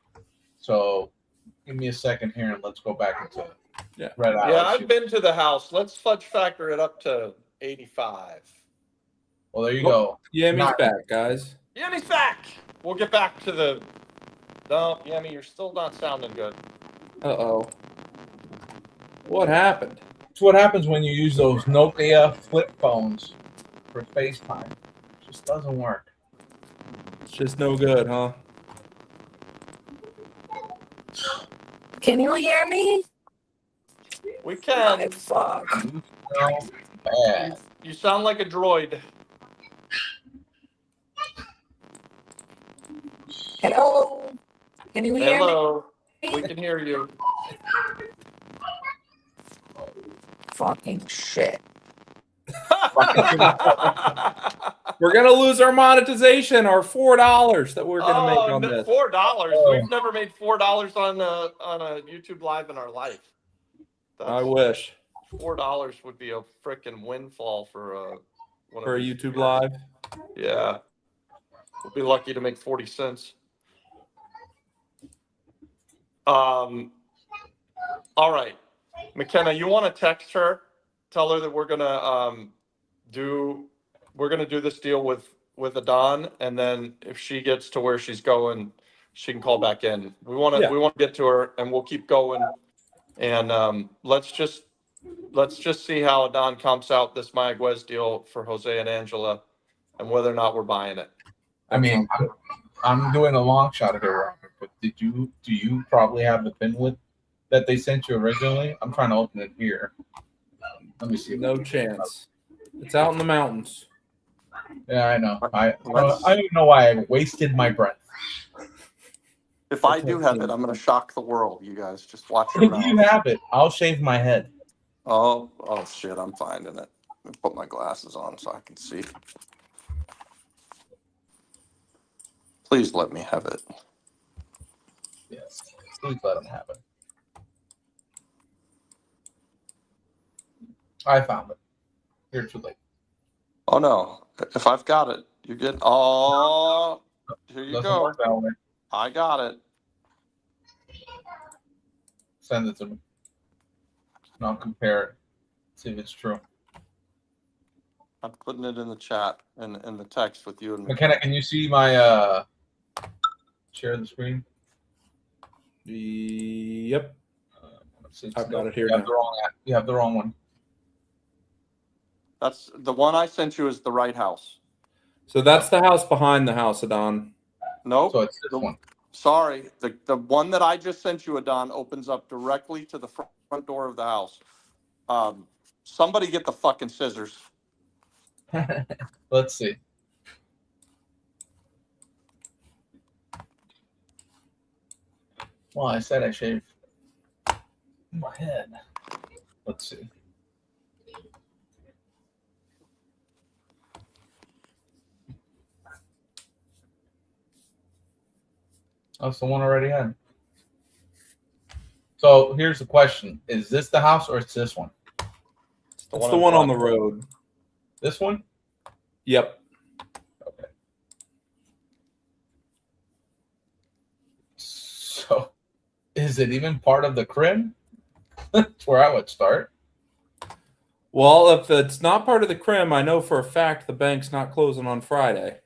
So give me a second here and let's go back into Red Alex. Yeah, I've been to the house. Let's fudge factor it up to 85. Well, there you go. Yammy's back, guys. Yammy's back. We'll get back to the. No, Yammy, you're still not sounding good. Uh-oh. What happened? It's what happens when you use those Nokia flip phones for FaceTime. It just doesn't work. It's just no good, huh? Can you hear me? We can. Oh, fuck. No, bad. You sound like a droid. Hello? Can you hear Hello. We can hear you. me? Fucking shit. We're gonna lose our monetization, our $4 that we're gonna make on this. $4. We've never made $4 on a YouTube live in our life. I wish. $4 would be a freaking windfall for For a YouTube live. Yeah, we'll be lucky to make 40 cents. All right, McKenna, you want to text her, tell her that we're gonna do this deal with Adon, and then if she gets to where she's going, she can call back in. We want to get to her, and we'll keep going. And let's just see how Adon comps out this Mayaguez deal for Jose and Angela, and whether or not we're buying it. I mean, I'm doing a long shot here, Robert, but do you probably have the pin width that they sent you originally? I'm trying to open it here. Let me see. No chance. It's out in the mountains. Yeah, I know. I don't know why I wasted my breath. If I do have it, I'm going to shock the world. You guys just watch it. If you have it, I'll shave my head. Oh shit! I'm finding it. Let me put my glasses on so I can see. Please let me have it. Yes, please let him have it. I found it. Here too late. Oh no! If I've got it, you get. Oh, here you Doesn't go. work that way. I got it. Send it to me. And I'll compare it. See if it's true. I'm putting it in the chat and in the text with you and McKenna, can you see my share the screen? Yep. I've got it here. You have the wrong one. That's the one I sent you is the right house. So that's the house behind the house, Adon. Nope. So it's this one. Sorry, the one that I just sent you, Adon, opens up directly to the front door of the house. Somebody get the fucking scissors. Let's see. Well, I said I shaved my head. Let's see. Oh, someone already had. So here's the question: is this the house or it's this one? It's the one on the road. This one? Yep. Okay. So, is it even part of the crim? That's where I would start. Well, if it's not part of the crim, I know for a fact the bank's not closing on Friday.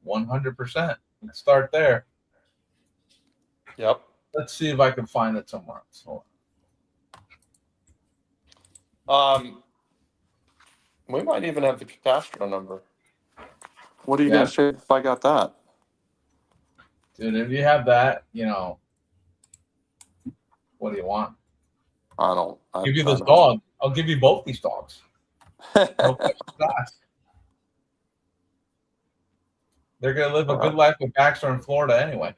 100%. Let's start there. Yep. Let's see if I can find it somewhere else. Hold on. We might even have the catastrophe number. What are you gonna say if I got that? Dude, if you have that, what do you want? I'll give you this dog. I'll give you both these dogs. They're gonna live a good life with Baxter in Florida anyway.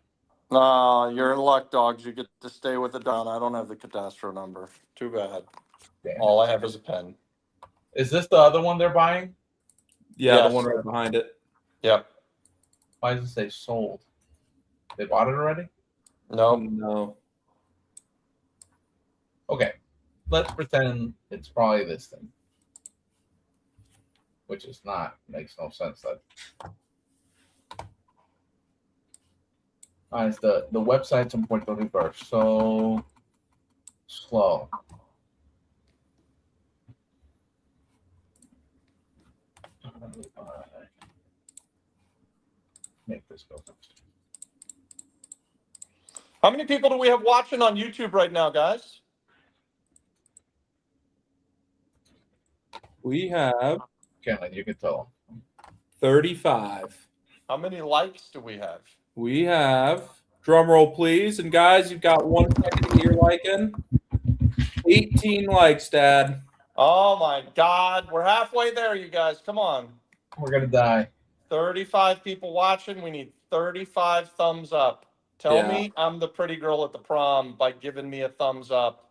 You're in luck, dogs. You get to stay with the Don. I don't have the cadastro number. Too bad. Damn. All I have is a pen. Is this the other one they're buying? Yeah, Yes. the one right behind it. Yep. Why does it say sold? They bought it already? Nope. No. Okay. Let's pretend it's probably this thing. Which is not. Makes no sense. That it's the website's in Puerto Rico. So slow. Make this go first. How many people do we have watching on YouTube right now, guys? We have Kenneth, you can tell. 35. How many likes do we have? We have, drum roll please, and guys, you've got 1 second to get your like in. 18 likes, Dad. Oh my God. We're halfway there, you guys. Come on. We're gonna die. 35 people watching. We need 35 thumbs up. Tell me I'm the pretty girl at the prom by giving me a thumbs up.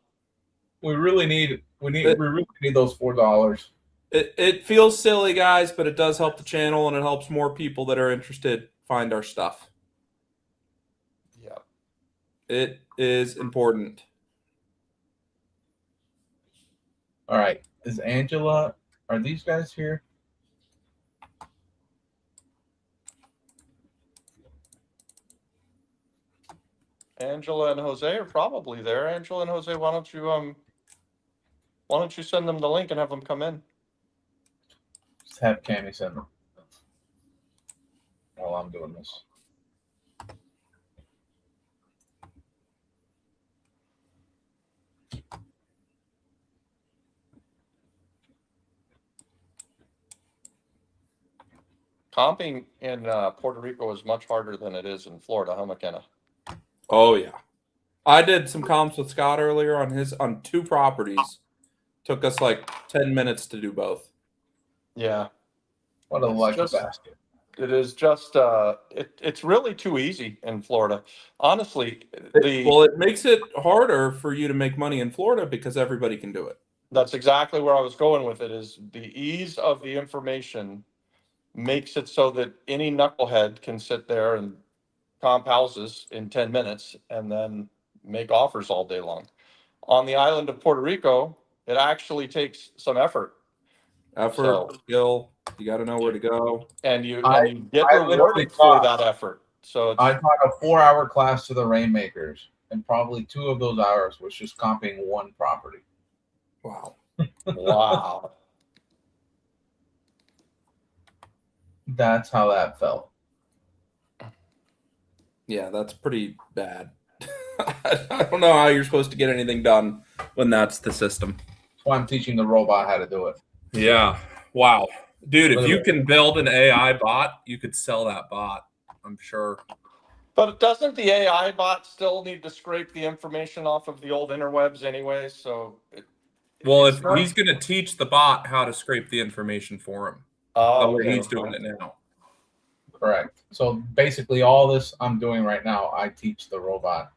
We really need those $4. It feels silly, guys, but it does help the channel and it helps more people that are interested find our stuff. Yep. It is important. All right. Is Angela, are these guys here? Angela and Jose are probably there. Angela and Jose, why don't you send them the link and have them come in? Just have Cammy send them while I'm doing this. Comping in Puerto Rico is much harder than it is in Florida, huh, McKenna? Oh yeah. I did some comps with Scott earlier on 2 properties. Took us like 10 minutes to do both. Yeah. What a It's lucky just- basket. It is just it's really too easy in Florida. Honestly, Well, it makes it harder for you to make money in Florida because everybody can do it. that's exactly where I was going with it, is the ease of the information makes it so that any knucklehead can sit there and comp houses in 10 minutes and then make offers all day long. On the island of Puerto Rico, it actually takes some effort. Effort, skill, you got to know where to go. And you I get literally rewarded thought- for that effort. So it's, I taught a 4-hour class to the Rainmakers, and probably 2 of those hours was just comping 1 property. Wow. wow. That's how that felt. Yeah, that's pretty bad. I don't know how you're supposed to get anything done when that's the system. That's why I'm teaching the robot how to do it. Yeah. Wow. Dude, if you can build an AI bot, you could sell that bot, I'm sure. But doesn't the AI bot still need to scrape the information off of the old interwebs anyway? So Well, it's if not- he's going to teach the bot how to scrape the information for him, Oh, the way okay. he's doing it now. Correct. So basically all this I'm doing right now, I teach the robot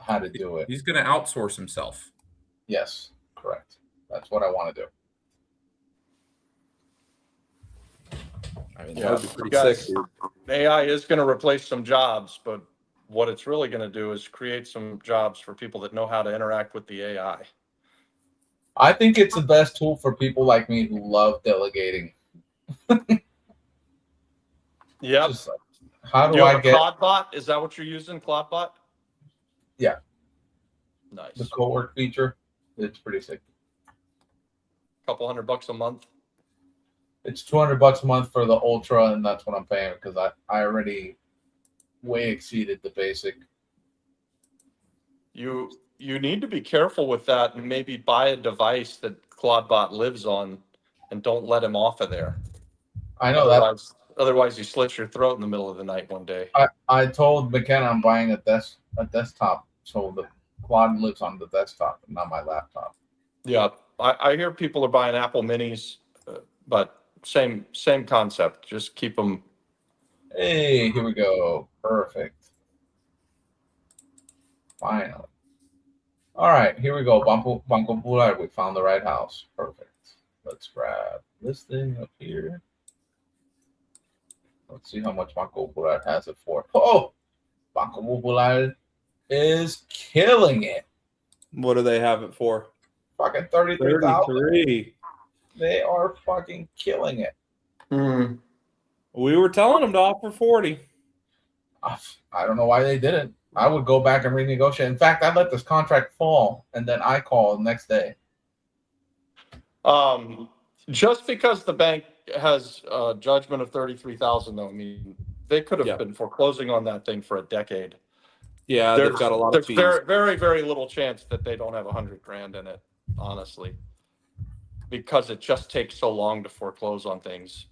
how to do it. He's going to outsource himself. Yes, correct. That's what I want to do. I mean, Yeah, that would be pretty guys, sick, dude. AI is going to replace some jobs, but what it's really going to do is create some jobs for people that know how to interact with the AI. I think it's the best tool for people like me who love delegating. Yep. Just like, how do You have I a get Cloudbot? Is that what you're using, Cloudbot? Yeah. Nice. the co-work feature? It's pretty sick. Couple $100 a month. It's $200 a month for the ultra, and that's what I'm paying because I already way exceeded the basic. You need to be careful with that and maybe buy a device that Cloudbot lives on and don't let him off of there. I know that. Otherwise you slit your throat in the middle of the night one day. I told McKenna I'm buying a desktop, so the Quad lives on the desktop and not my laptop. Yeah, I hear people are buying Apple Minis, but same concept. Just keep them Hey, here we go. Perfect. Finally. All right, here we go. Banco Popular. We found the right house. Perfect. Let's grab this thing up here. Let's see how much Banco Popular has it for. Oh, Banco Popular is killing it. What do they have it for? Fucking 33,000. 33. They are fucking killing it. We were telling them to offer 40. I don't know why they didn't. I would go back and renegotiate. In fact, I'd let this contract fall, and then I call the next day. Just because the bank has a judgment of 33,000, though, I mean, they could have been foreclosing on that thing for a decade. Yeah, they've got a lot of fees. There's very, very little chance that they don't have $100,000 in it, honestly, because it just takes so long to foreclose on things.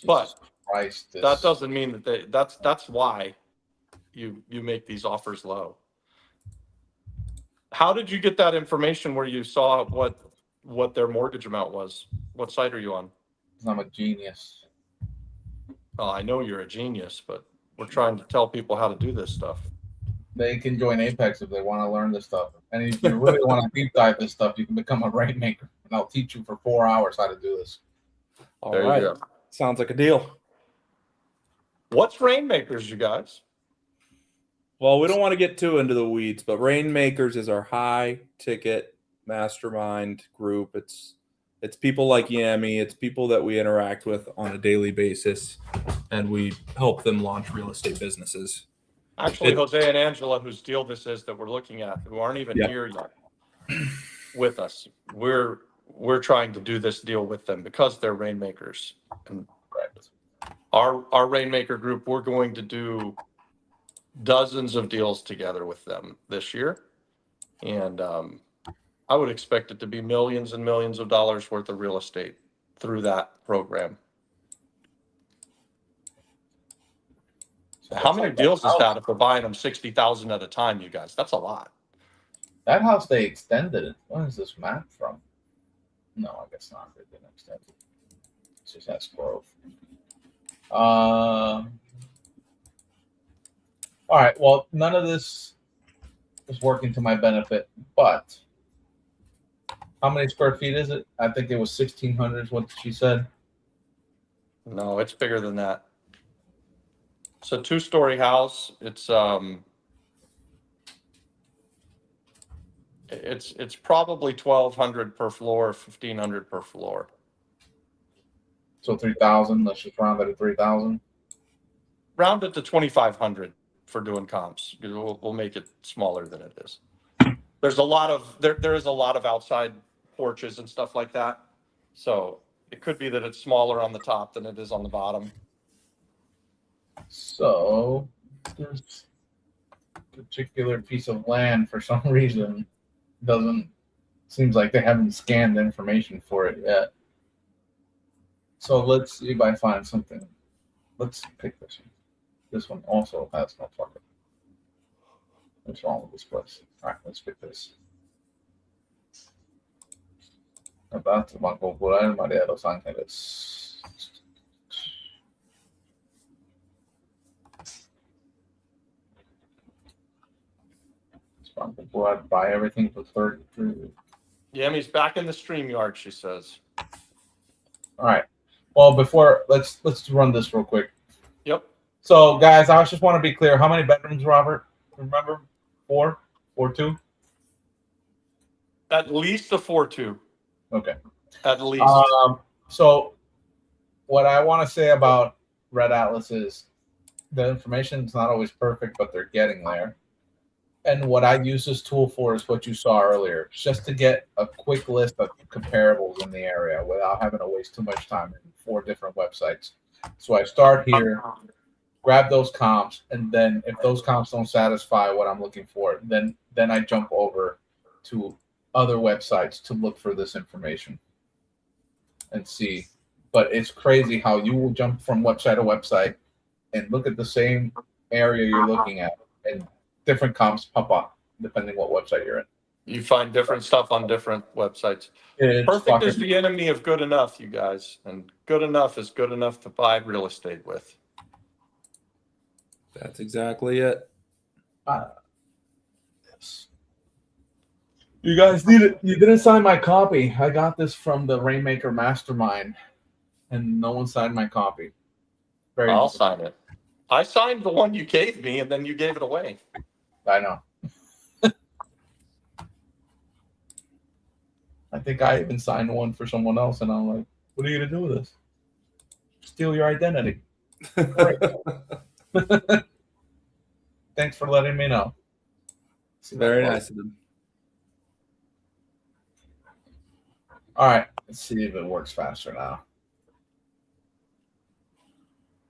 But Christ, that doesn't mean that that's why you make these offers low. How did you get that information where you saw what their mortgage amount was? What site are you on? I'm a genius. Oh, I know you're a genius, but we're trying to tell people how to do this stuff. They can join Apex if they want to learn this stuff. And if you really want to deep dive this stuff, you can become a rainmaker, and I'll teach you for 4 hours how to do this. All There right. you go. Sounds like a deal. What's rainmakers, you guys? Well, we don't want to get too into the weeds, but Rainmakers is our high ticket mastermind group. It's people like Yami. It's people that we interact with on a daily basis, and we help them launch real estate businesses. Actually, Jose and Angela, whose deal this is that we're looking at, who aren't even here yet with us. We're trying to do this deal with them because they're Rainmakers. And our Rainmaker group, we're going to do dozens of deals together with them this year. And I would expect it to be millions and millions of dollars worth of real estate through that program. So how many deals is that if we're buying them 60,000 at a time, you guys? That's a lot. That house, they extended it. When is this map from? No, I guess not. They didn't extend it. It just has growth. All right. Well, none of this is working to my benefit, but how many square feet is it? I think it was 1,600 is what she said. No, it's bigger than that. It's a 2-story house. It's probably 1,200 per floor, 1,500 per floor. So 3,000. Let's just round it at 3,000. Round it to 2,500 for doing comps. We'll make it smaller than it is. There's a lot of there is a lot of outside porches and stuff like that. So it could be that it's smaller on the top than it is on the bottom. So this particular piece of land, for some reason, seems like they haven't scanned information for it yet. So let's see if I find something. Let's pick this one. This one also has no fucking. What's wrong with this place? All right, let's pick this. About to Banco Popular, Maria de Los Ángeles. Banco Popular, buy everything for 33. Yami's back in the StreamYard, she says. All right. Well, before let's run this real quick. Yep. So, guys, I just want to be clear. How many bedrooms, Robert? Remember? 4? 4-2? At least a 4-2. Okay. At least. So, what I want to say about Red Atlas is the information is not always perfect, but they're getting there. And what I use this tool for is what you saw earlier, just to get a quick list of comparables in the area without having to waste too much time in 4 different websites. So I start here, grab those comps, and then if those comps don't satisfy what I'm looking for, then I jump over to other websites to look for this information and see. But it's crazy how you will jump from website to website and look at the same area you're looking at, and different comps pop up depending what website you're in. You find different stuff on different websites. It's Perfect is fucking- the enemy of good enough, you guys. And good enough is good enough to buy real estate with. That's exactly it. Yes. You guys need it. You didn't sign my copy. I got this from the Rainmaker Mastermind, and no one signed my copy. Very I'll sign it. I signed the one you gave me, and then you gave it away. I know. I think I even signed one for someone else, and I'm like, what are you going to do with this? Steal your identity. Great. Thanks for letting me know. Very nice of them. All right, let's see if it works faster now.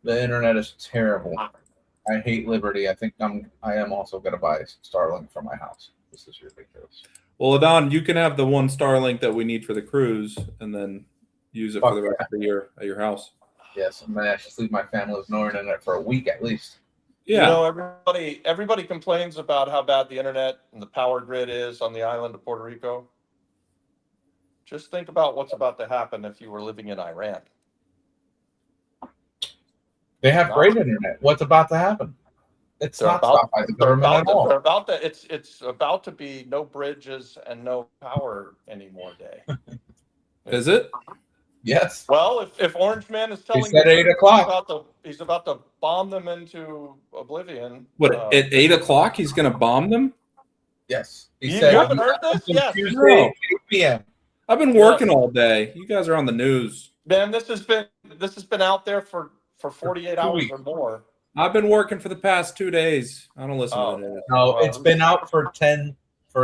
The internet is terrible. I hate Liberty. I think I am also going to buy Starlink for my house. This is ridiculous. Well, Adon, you can have the one Starlink that we need for the cruise, and then use it for the rest of the year at your house. Yes, I'm going to actually leave my family with no internet for a week at least. Yeah. You know, everybody complains about how bad the internet and the power grid is on the island of Puerto Rico. Just think about what's about to happen if you were living in Iran. They have great internet. What's about to happen? It's not stopped by the government at all. It's about to be no bridges and no power anymore day. Is it? Yes. Well, if Orange Man is telling said 8 o'clock. He's about to bomb them into oblivion. What, at 8 o'clock he's going to bomb them? Yes. He You said haven't heard this? Yes. Tuesday, No. 8 p.m. I've been working all day. You guys are on the news. Man, this has been out there for 48 hours or more. I've been working for the past 2 days. I don't listen to that. No, it's been out for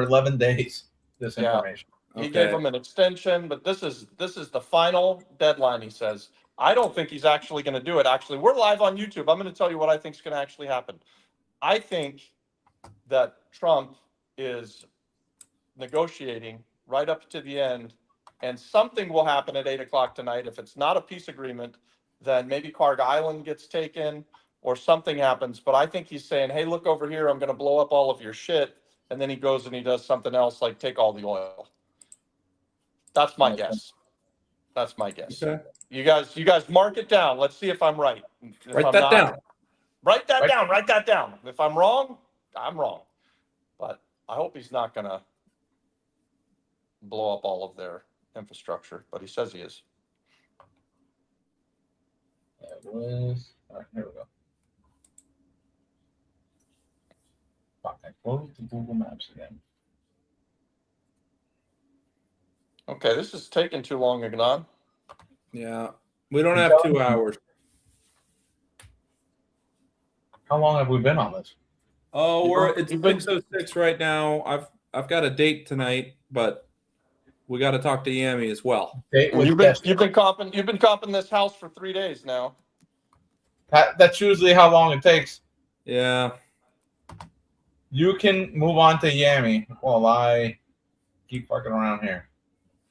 11 days. This information. He gave them an extension, but this is the final deadline, he says. I don't think he's actually going to do it. Actually, we're live on YouTube. I'm going to tell you what I think is going to actually happen. I think that Trump is negotiating right up to the end, and something will happen at 8 o'clock tonight. If it's not a peace agreement, then maybe Clark Island gets taken or something happens. But I think he's saying, hey, look over here. I'm going to blow up all of your shit. And then he goes and he does something else, like take all the oil. That's my guess. That's my guess. Okay. You guys mark it down. Let's see if I'm right. Write that down. Write that down. Write that down. If I'm wrong, I'm wrong. But I hope he's not going to blow up all of their infrastructure. But he says he is. All right, here we go. Fuck, I closed the Google Maps again. Okay, this is taking too long, Ignan. Yeah. We don't have 2 hours. How long have we been on this? Oh, it's 6:06 right now. I've got a date tonight, but we got to talk to Yami as well. You've been comping this house for 3 days now. That's usually how long it takes. Yeah. You can move on to Yami while I keep fucking around here.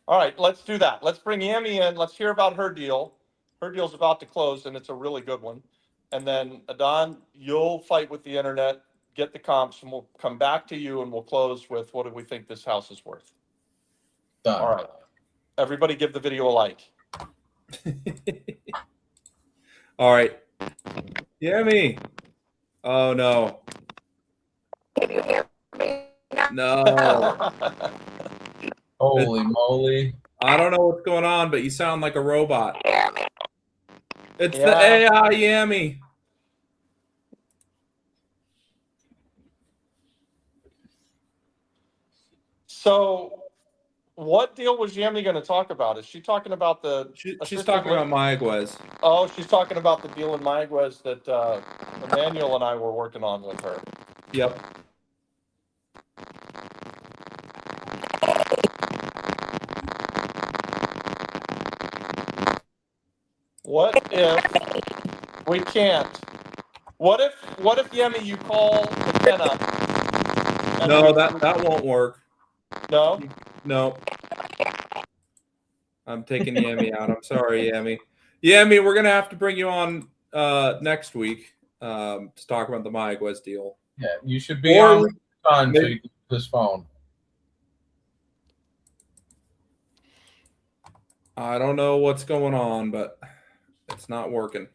All right, let's do that. Let's bring Yami in. Let's hear about her deal. Her deal's about to close, and it's a really good one. And then, Adon, you'll fight with the internet, get the comps, and we'll come back to you, and we'll close with what do we think this house is worth. Done. All right. Everybody give the video a like. All right. Yami. Oh, no. Can you hear me now? No. Holy moly. I don't know what's going on, but you sound like a robot. Hear me? It's the AI Yami. So, what deal was Yami going to talk about? Is she talking about the? She's talking about Mayaguez. Oh, she's talking about the deal in Mayaguez that Emmanuel and I were working on with her. Yep. What if we can't? What if Yemi, you call McKenna? No, that won't work. No. No. I'm taking Yami out. I'm sorry, Yami. Yami, we're gonna have to bring you on next week to talk about the Mayaguez deal. Yeah, you should be on so you can use this phone. I don't know what's going on, but it's not working.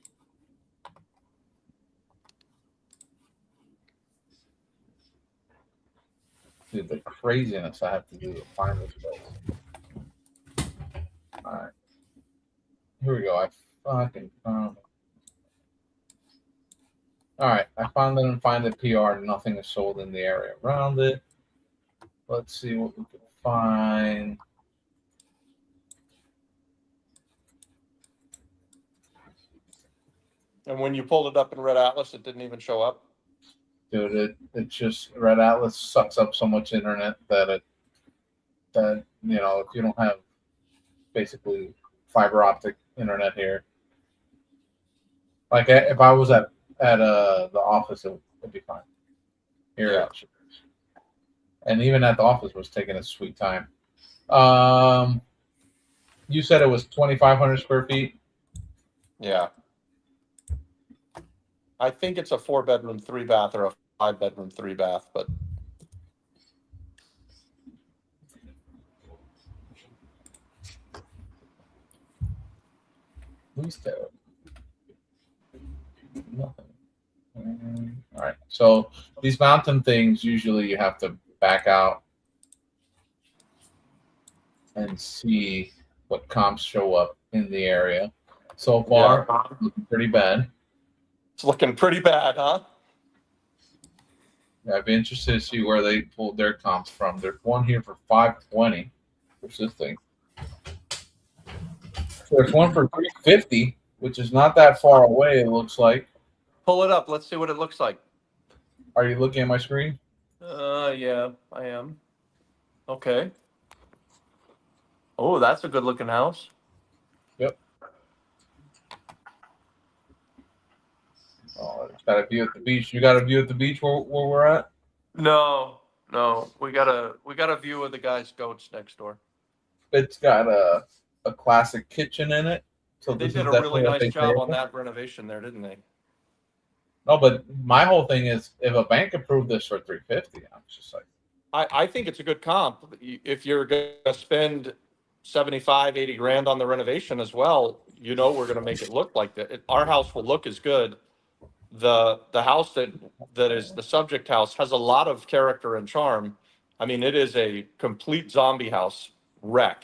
Dude, the craziness I have to do to find this place. All right. Here we go. I fucking found it. All right. I found it and find the PR. Nothing is sold in the area around it. Let's see what we can find. And when you pulled it up in Red Atlas, it didn't even show up. Dude, it just Red Atlas sucks up so much internet that you know, if you don't have basically fiber optic internet here, like if I was at the office, it'd be fine. Here, Yeah. And even at the office was taking a sweet time. You said it was 2,500 square feet. Yeah. I think it's a 4-bedroom, 3-bath, or a 5-bedroom, 3-bath, but Please tell. Nothing. All right. So these mountain things, usually you have to back out and see what comps show up in the area. So far, looking pretty bad. it's looking pretty bad, huh? Yeah, I'd be interested to see where they pulled their comps from. There's one here for 520. What's this thing? There's one for 350, which is not that far away, it looks like. Pull it up. Let's see what it looks like. Are you looking at my screen? Yeah, I am. Okay. Oh, that's a good looking house. Yep. Oh, it's got a view at the beach. You got a view at the beach where we're at? No. We got a view of the guy's goats next door. It's got a classic kitchen in it. So They this did is a definitely really what nice they job pay on for. that renovation there, didn't they? No, but my whole thing is if a bank approved this for 350, I'm just like, I think it's a good comp. If you're going to spend 75, 80 grand on the renovation as well, you know we're going to make it look like that. Our house will look as good. The house that is the subject house has a lot of character and charm. I mean, it is a complete zombie house wreck.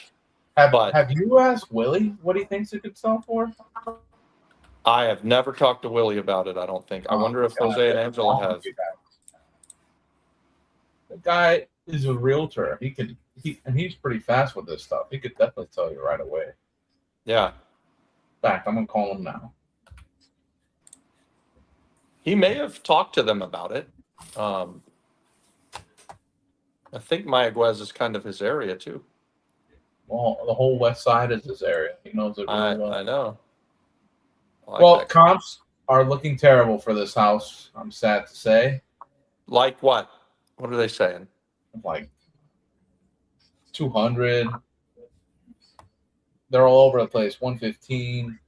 have you asked Willie what he thinks it could sell for? I have never talked to Willie about it, I don't think. I wonder if Jose and Angela have. The guy is a realtor. And he's pretty fast with this stuff. He could definitely tell you right away. Yeah. In fact, I'm gonna call him now. He may have talked to them about it. I think Mayaguez is kind of his area too. Well, the whole west side is his area. He knows it really well. I know. Well, comps are looking terrible for this house. I'm sad to say. Like what? What are they saying? Like 200. They're all over the place. 115.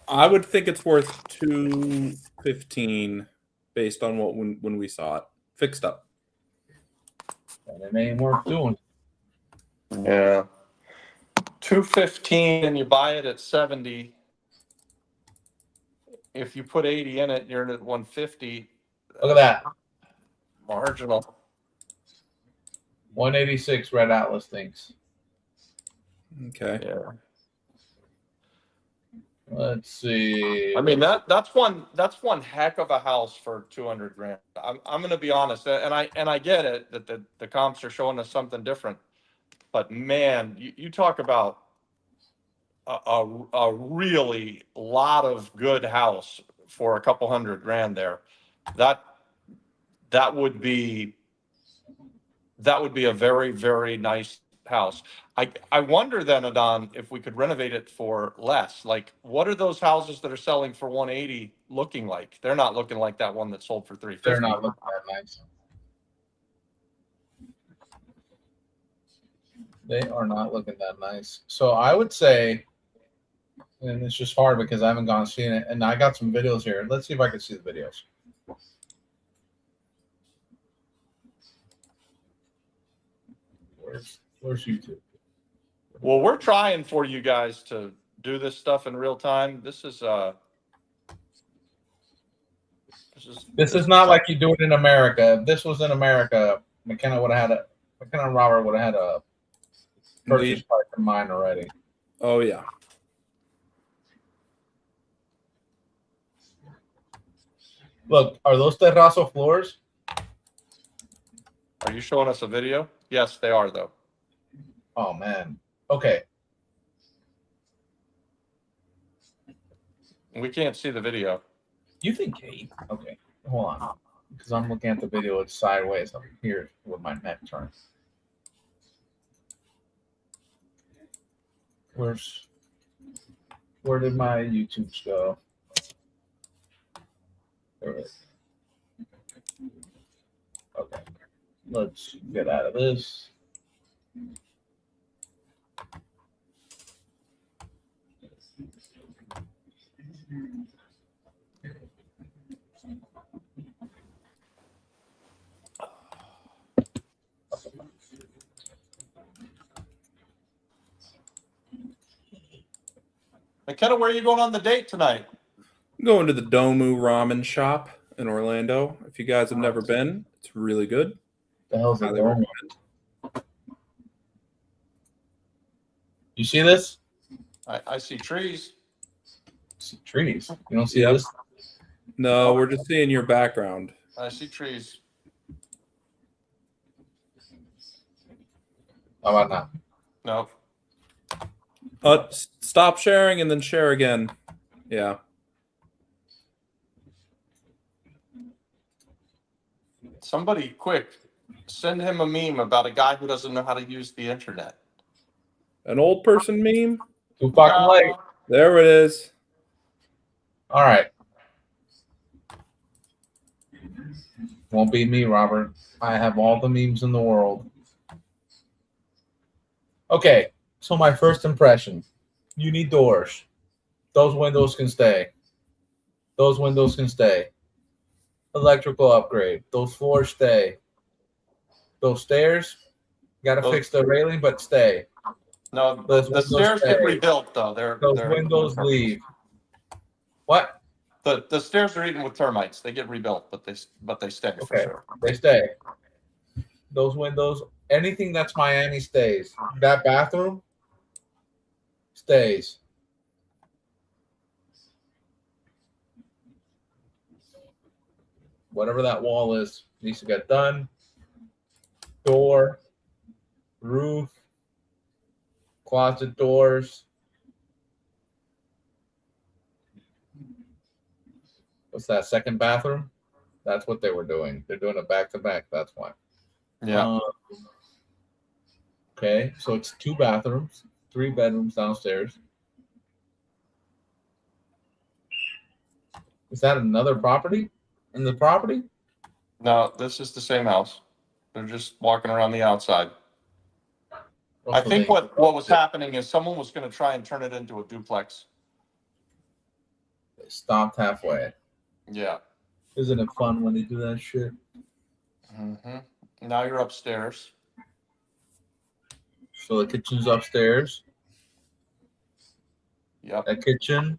I would think it's worth 215 based on what when we saw it fixed up. And it ain't worth doing. Yeah. 215 and you buy it at 70. If you put 80 in it, you're in at 150. Look at that. Marginal. 186 Red Atlas thinks. Okay. Yeah. Let's see. I mean that's one heck of a house for 200 grand. I'm going to be honest, and I get it that the comps are showing us something different, but man, you talk about a really lot of good house for a couple hundred grand there. That would be a very, very nice house. I wonder then, Adon, if we could renovate it for less. Like, what are those houses that are selling for 180 looking like? They're not looking like that one that sold for 350. They're not looking that nice. They are not looking that nice. So I would say, and it's just hard because I haven't gone and seen it, and I got some videos here. Let's see if I can see the videos. Where's YouTube? Well, we're trying for you guys to do this stuff in real time. This is not like you do it in America. If this was in America, McKenna and Robert would have had a purchase price in mind already. Oh yeah. Look, are those terrazzo floors? Are you showing us a video? Yes, they are though. Oh man. Okay. We can't see the video. You think 8? Okay. Hold on. Because I'm looking at the video, it's sideways. I'm here with my neck turned. Where did my YouTubes go? There it is. Okay. Let's get out of this. McKenna, where are you going on the date tonight? I'm going to the Domu Ramen Shop in Orlando. If you guys have never been, it's really good. The hell's it Highly going? recommend. You see this? I see trees. See trees. You don't see Yep. this? No, we're just seeing your background. I see trees. How about now? No. Stop sharing and then share again. Yeah. Somebody quick, send him a meme about a guy who doesn't know how to use the internet. An old person meme? Too fucking late. There it is. All right. Won't be me, Robert. I have all the memes in the world. Okay, so my first impression. You need doors. Those windows can stay. Those windows can stay. Electrical upgrade. Those floors stay. Those stairs, gotta fix the railing, but stay. No, Those the stairs stay. get rebuilt though. Those windows leave. What? The stairs are eaten with termites. They get rebuilt, but they stay for Okay, sure. they stay. Those windows, anything that's Miami stays. That bathroom stays. Whatever that wall is needs to get done. Door, roof, closet doors. What's that, second bathroom? That's what they were doing. They're doing it back to back. That's why. Yeah. Okay, so it's 2 bathrooms, 3 bedrooms downstairs. Is that another property in the property? No, this is the same house. They're just walking around the outside. I Also, think they- what was happening is someone was going to try and turn it into a duplex. they stopped halfway. Yeah. Isn't it fun when they do that shit? Now you're upstairs. So the kitchen's upstairs. Yep. That kitchen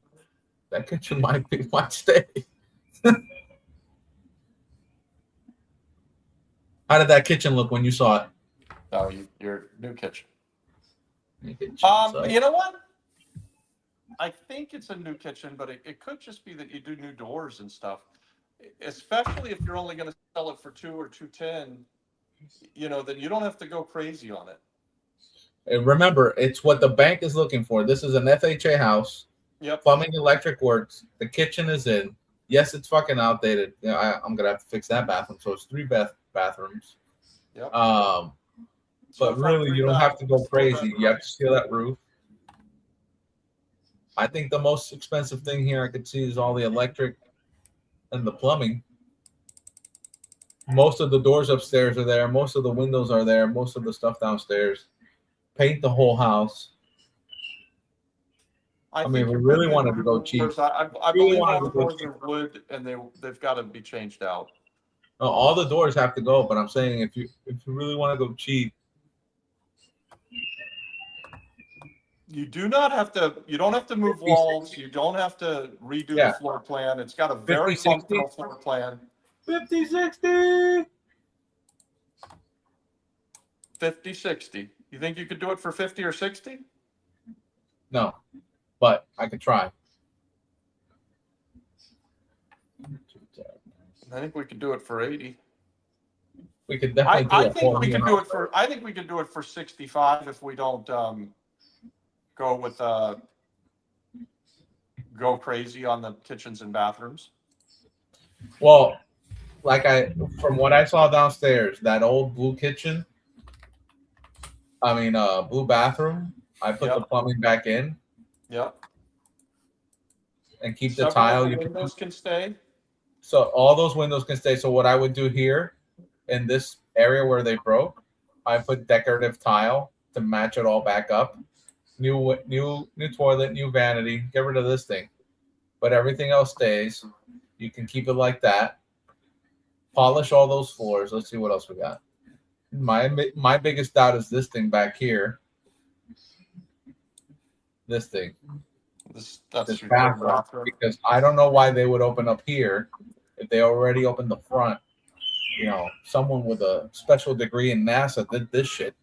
might stay. How did that kitchen look when you saw it? No, your new kitchen. New kitchen, so- You know what? I think it's a new kitchen, but it could just be that you do new doors and stuff. Especially if you're only going to sell it for $2 or $210, then you don't have to go crazy on it. And remember, it's what the bank is looking for. This is an FHA house. Yep. Plumbing, electric works. The kitchen is in. Yes, it's fucking outdated. I'm gonna have to fix that bathroom. So it's 3 bathrooms. Yep. But really, you don't have to go crazy. You have to seal that roof. I think the most expensive thing here I could see is all the electric and the plumbing. Most of the doors upstairs are there. Most of the windows are there. Most of the stuff downstairs. Paint the whole house. I mean, we really wanted to go cheap. I Really believe wanted all the to go doors cheap. are wood, and they've got to be changed out. All the doors have to go, but I'm saying if you really want to go cheap, You do not have to. You don't have to move 50, walls. You don't have to redo Yeah. the floor plan. It's got a very 50, 60. functional floor plan. 50, 60. 50, 60. You think you could do it for 50 or 60? No, but I could try. I think we could do it for 80. We could definitely do I a think whole we new could house. do it for. I think we could do it for 65 if we don't go with go crazy on the kitchens and bathrooms. Well, from what I saw downstairs, that old blue kitchen, blue bathroom, I put the plumbing back in. Yep. And keep the Several tile. of the windows can stay. So all those windows can stay. So what I would do here in this area where they broke, I put decorative tile to match it all back up. New toilet, new vanity. Get rid of this thing, but everything else stays. You can keep it like that. Polish all those floors. Let's see what else we got. My biggest doubt is this thing back here. This thing. That's This your bathroom, because I don't know why they would open up here if they already opened the front. You know, someone with a special degree in NASA did this shit.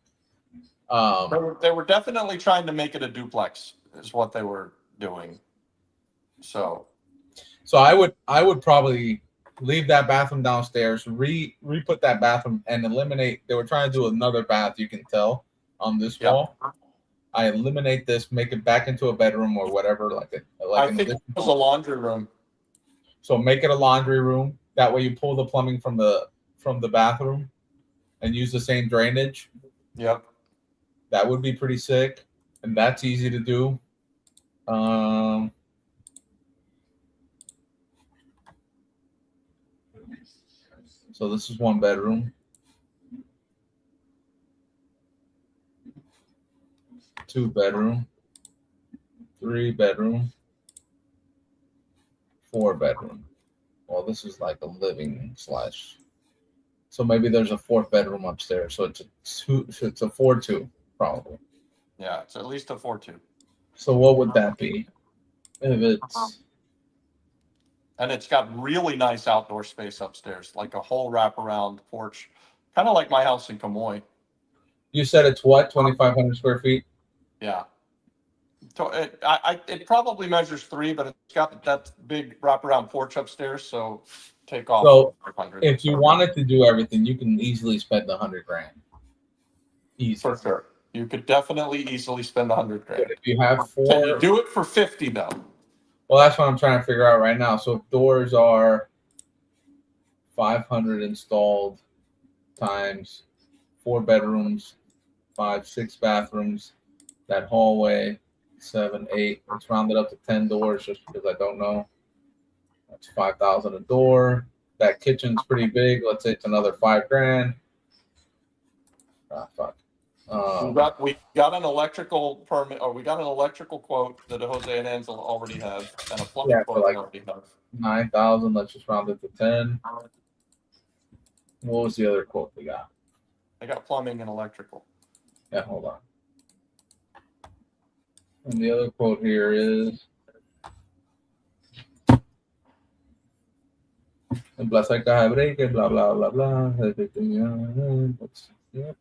They were definitely trying to make it a duplex, is what they were doing. So I would probably leave that bathroom downstairs, re-put that bathroom, and eliminate. They were trying to do another bath. You can tell on this wall. I eliminate this, make it back into a bedroom or whatever. I think it was a laundry room. So make it a laundry room. That way you pull the plumbing from the bathroom and use the same drainage. Yep. That would be pretty sick. And that's easy to do. So this is 1 bedroom. 2 bedroom. 3 bedroom. 4 bedroom. Well, this is like a living slash. So maybe there's a 4th bedroom upstairs. So it's a 4-2 probably. Yeah, it's at least a 4-2. So what would that be? If it's And it's got really nice outdoor space upstairs, like a whole wraparound porch, kind of like my house in Camoy. You said it's what, 2,500 square feet? Yeah. So it probably measures 3, but it's got that big wraparound porch upstairs. So take off. So 500. if you wanted to do everything, you can easily spend $100,000. Easy. For sure. You could definitely easily spend $100,000. But if you have 4, Can you do it for 50 though? well, that's what I'm trying to figure out right now. So if doors are 500 installed times 4 bedrooms, 5, 6 bathrooms, that hallway, 7, 8. Let's round it up to 10 doors just because I don't know. That's 5,000 a door. That kitchen's pretty big. Let's say it's another $5,000. Ah, fuck. We got an electrical permit, or we got an electrical quote that Jose and Ansel already have, and a plumbing quote they already have. 9,000. Let's just round it to 10. What was the other quote we got? I got plumbing and electrical. Yeah, hold on. And the other quote here is Plaza Cabrera, blah blah blah blah. That's, yeah.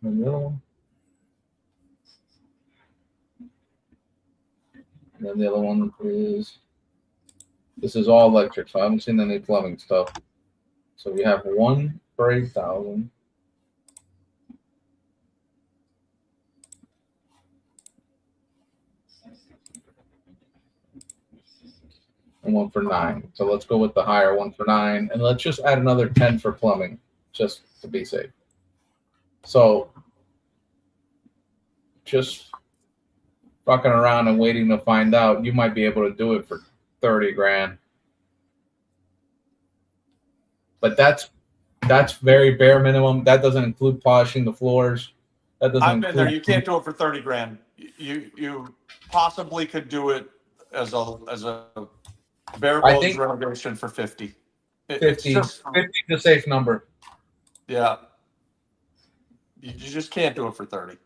And the other one. And then the other one is, this is all electric, so I haven't seen any plumbing stuff. So we have 1 for 8,000. And 1 for 9. So let's go with the higher 1 for 9. And let's just add another 10 for plumbing, just to be safe. So just fucking around and waiting to find out, you might be able to do it for $30,000. But that's very bare minimum. That doesn't include polishing the floors. That doesn't I've been there. You can't do it for $30,000. You possibly could do it as a bare bones renovation for 50. 50 is a safe number. Yeah. You just can't do it for 30.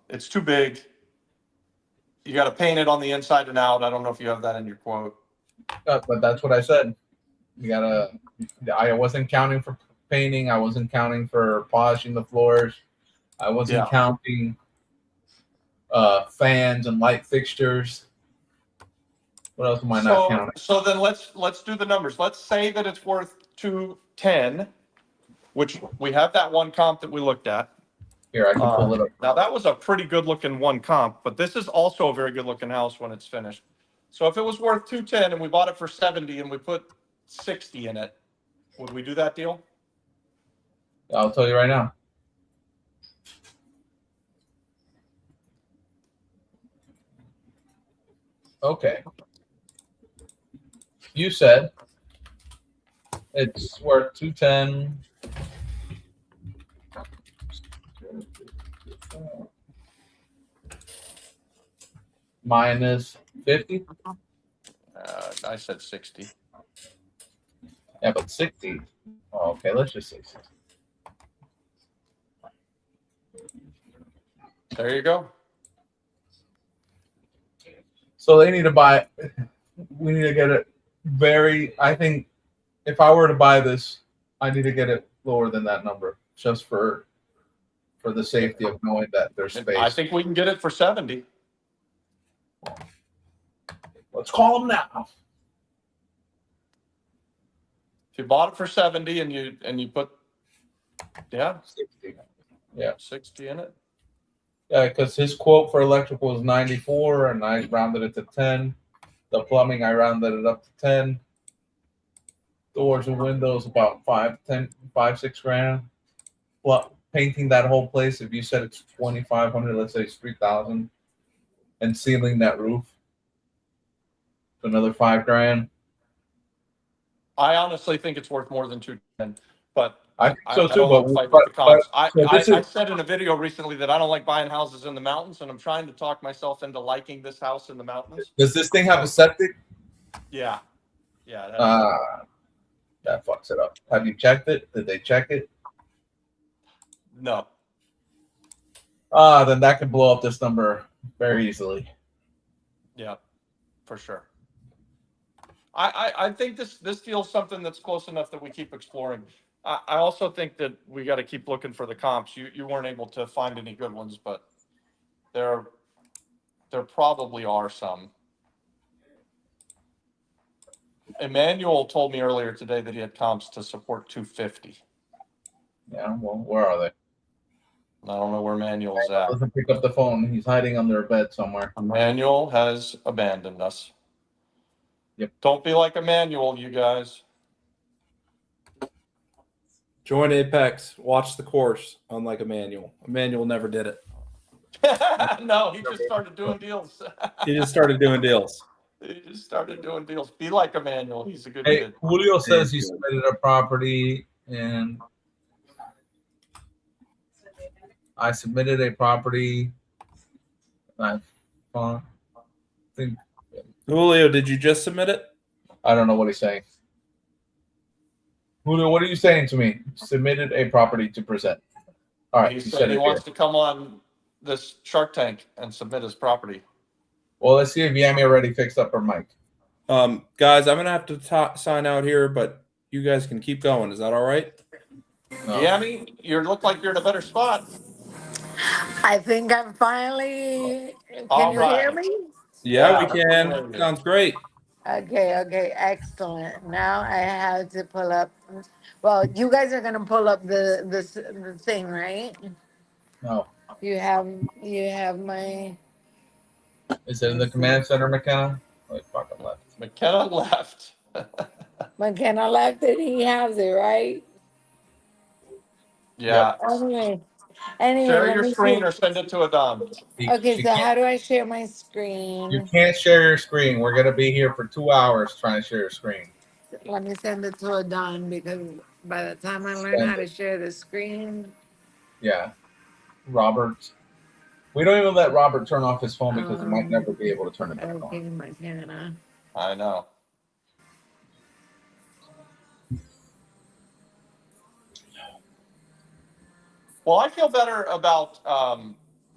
It's too big. you got to paint it on the inside and out. I don't know if you have that in your quote. But that's what I said. You gotta. I wasn't counting for painting. I wasn't counting for polishing the floors. I wasn't counting fans and light fixtures. What else am I not counting? So then let's do the numbers. Let's say that it's worth 210, which we have that one comp that we looked at. Here, I can pull it up. Now that was a pretty good looking one comp, but this is also a very good looking house when it's finished. So if it was worth 210 and we bought it for 70 and we put 60 in it, would we do that deal? I'll tell you right now. Okay. You said it's worth 210. Minus 50. I said 60. Yeah, but 60. Oh, okay, let's just say 60. There you go. So they need to buy. We need to get it very. I think if I were to buy this, I need to get it lower than that number, just for the safety of knowing that there's space. I think we can get it for 70. Let's call them now. If you bought it for 70 and you put 60. Yeah, 60 in it. Yeah, because his quote for electrical was 94, and I rounded it to 10. The plumbing, I rounded it up to 10. Doors and windows, about 6 grand. Well, painting that whole place, if you said it's 2,500, let's say it's 3,000, and sealing that roof, another 5 grand. I honestly think it's worth more than 210, but I think so too. I said in a video recently that I don't like buying houses in the mountains, and I'm trying to talk myself into liking this house in the mountains. Does this thing have a septic? Yeah. That fucks it up. Have you checked it? Did they check it? No. Then that could blow up this number very easily. Yeah, for sure. I think this deal's something that's close enough that we keep exploring. I also think that we got to keep looking for the comps. You weren't able to find any good ones, but there probably are some. Emmanuel told me earlier today that he had comps to support 250. Yeah, well, where are they? I don't know where Emmanuel's at. Doesn't pick up the phone. He's hiding under a bed somewhere. Emmanuel has abandoned us. Yep. Don't be like Emmanuel, you guys. Join Apex. Watch the course, unlike Emmanuel. Emmanuel never did it. No, he just started doing deals. He just started doing deals. He just started doing deals. Be like Emmanuel. He's a good Hey, kid. Julio says he submitted a property, and I submitted a property. I think. Julio, did you just submit it? I don't know what he's saying. Julio, what are you saying to me? Submitted a property to present. All right. He said he wants to come on this Shark Tank and submit his property. Well, let's see if Yami already fixed up her mic. Guys, I'm gonna have to sign out here, but you guys can keep going. Is that all right? No. Yami, you look like you're in a better spot. I think I'm finally. All Can you right. hear me? Yeah, Yeah. we can. Sounds great. Okay, excellent. Now I have to pull up. Well, you guys are gonna pull up the thing, right? No. You have my. Is it in the command center, McKenna? Like fucking left. McKenna left. McKenna left it. He has it, right? Yeah. Anyway, Share let your me screen see. or send it to Adam. Okay, so how do I share my You screen? can't share your screen. We're gonna be here for 2 hours trying to share your screen. Let me send it to Adon because by the time I learn how to share the screen, Yeah. Robert. We don't even let Robert turn off his phone because he might never be able to turn it back okay, on. McKenna. I know. Well, I feel better about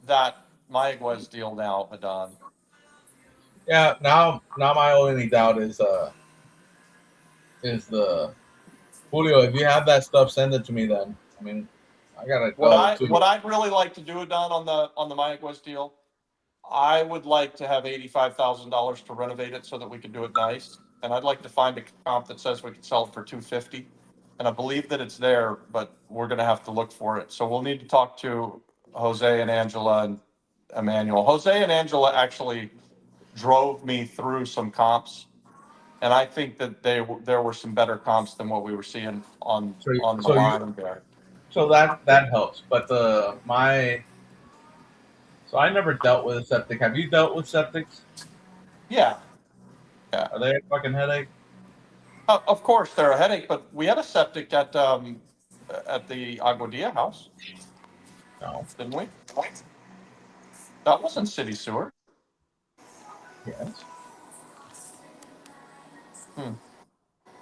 that Mayaguez deal now, Adon. Yeah. Now my only doubt is the Julio. If you have that stuff, send it to me. Then I mean, I gotta go too. What I'd really like to do, Don, on the Mayaguez deal, I would like to have $85,000 to renovate it so that we can do it nice. And I'd like to find a comp that says we can sell it for 250. And I believe that it's there, but we're gonna have to look for it. So we'll need to talk to Jose and Angela and Emmanuel. Jose and Angela actually drove me through some comps. And I think that there were some better comps than what we were seeing So on the so you line there. so that helps. But so I never dealt with a septic. Have you dealt with septics? Yeah, yeah. Are they a fucking headache? Of course, they're a headache, but we had a septic at the Aguadilla house, No. didn't we? That wasn't city sewer. Yes. Hmm.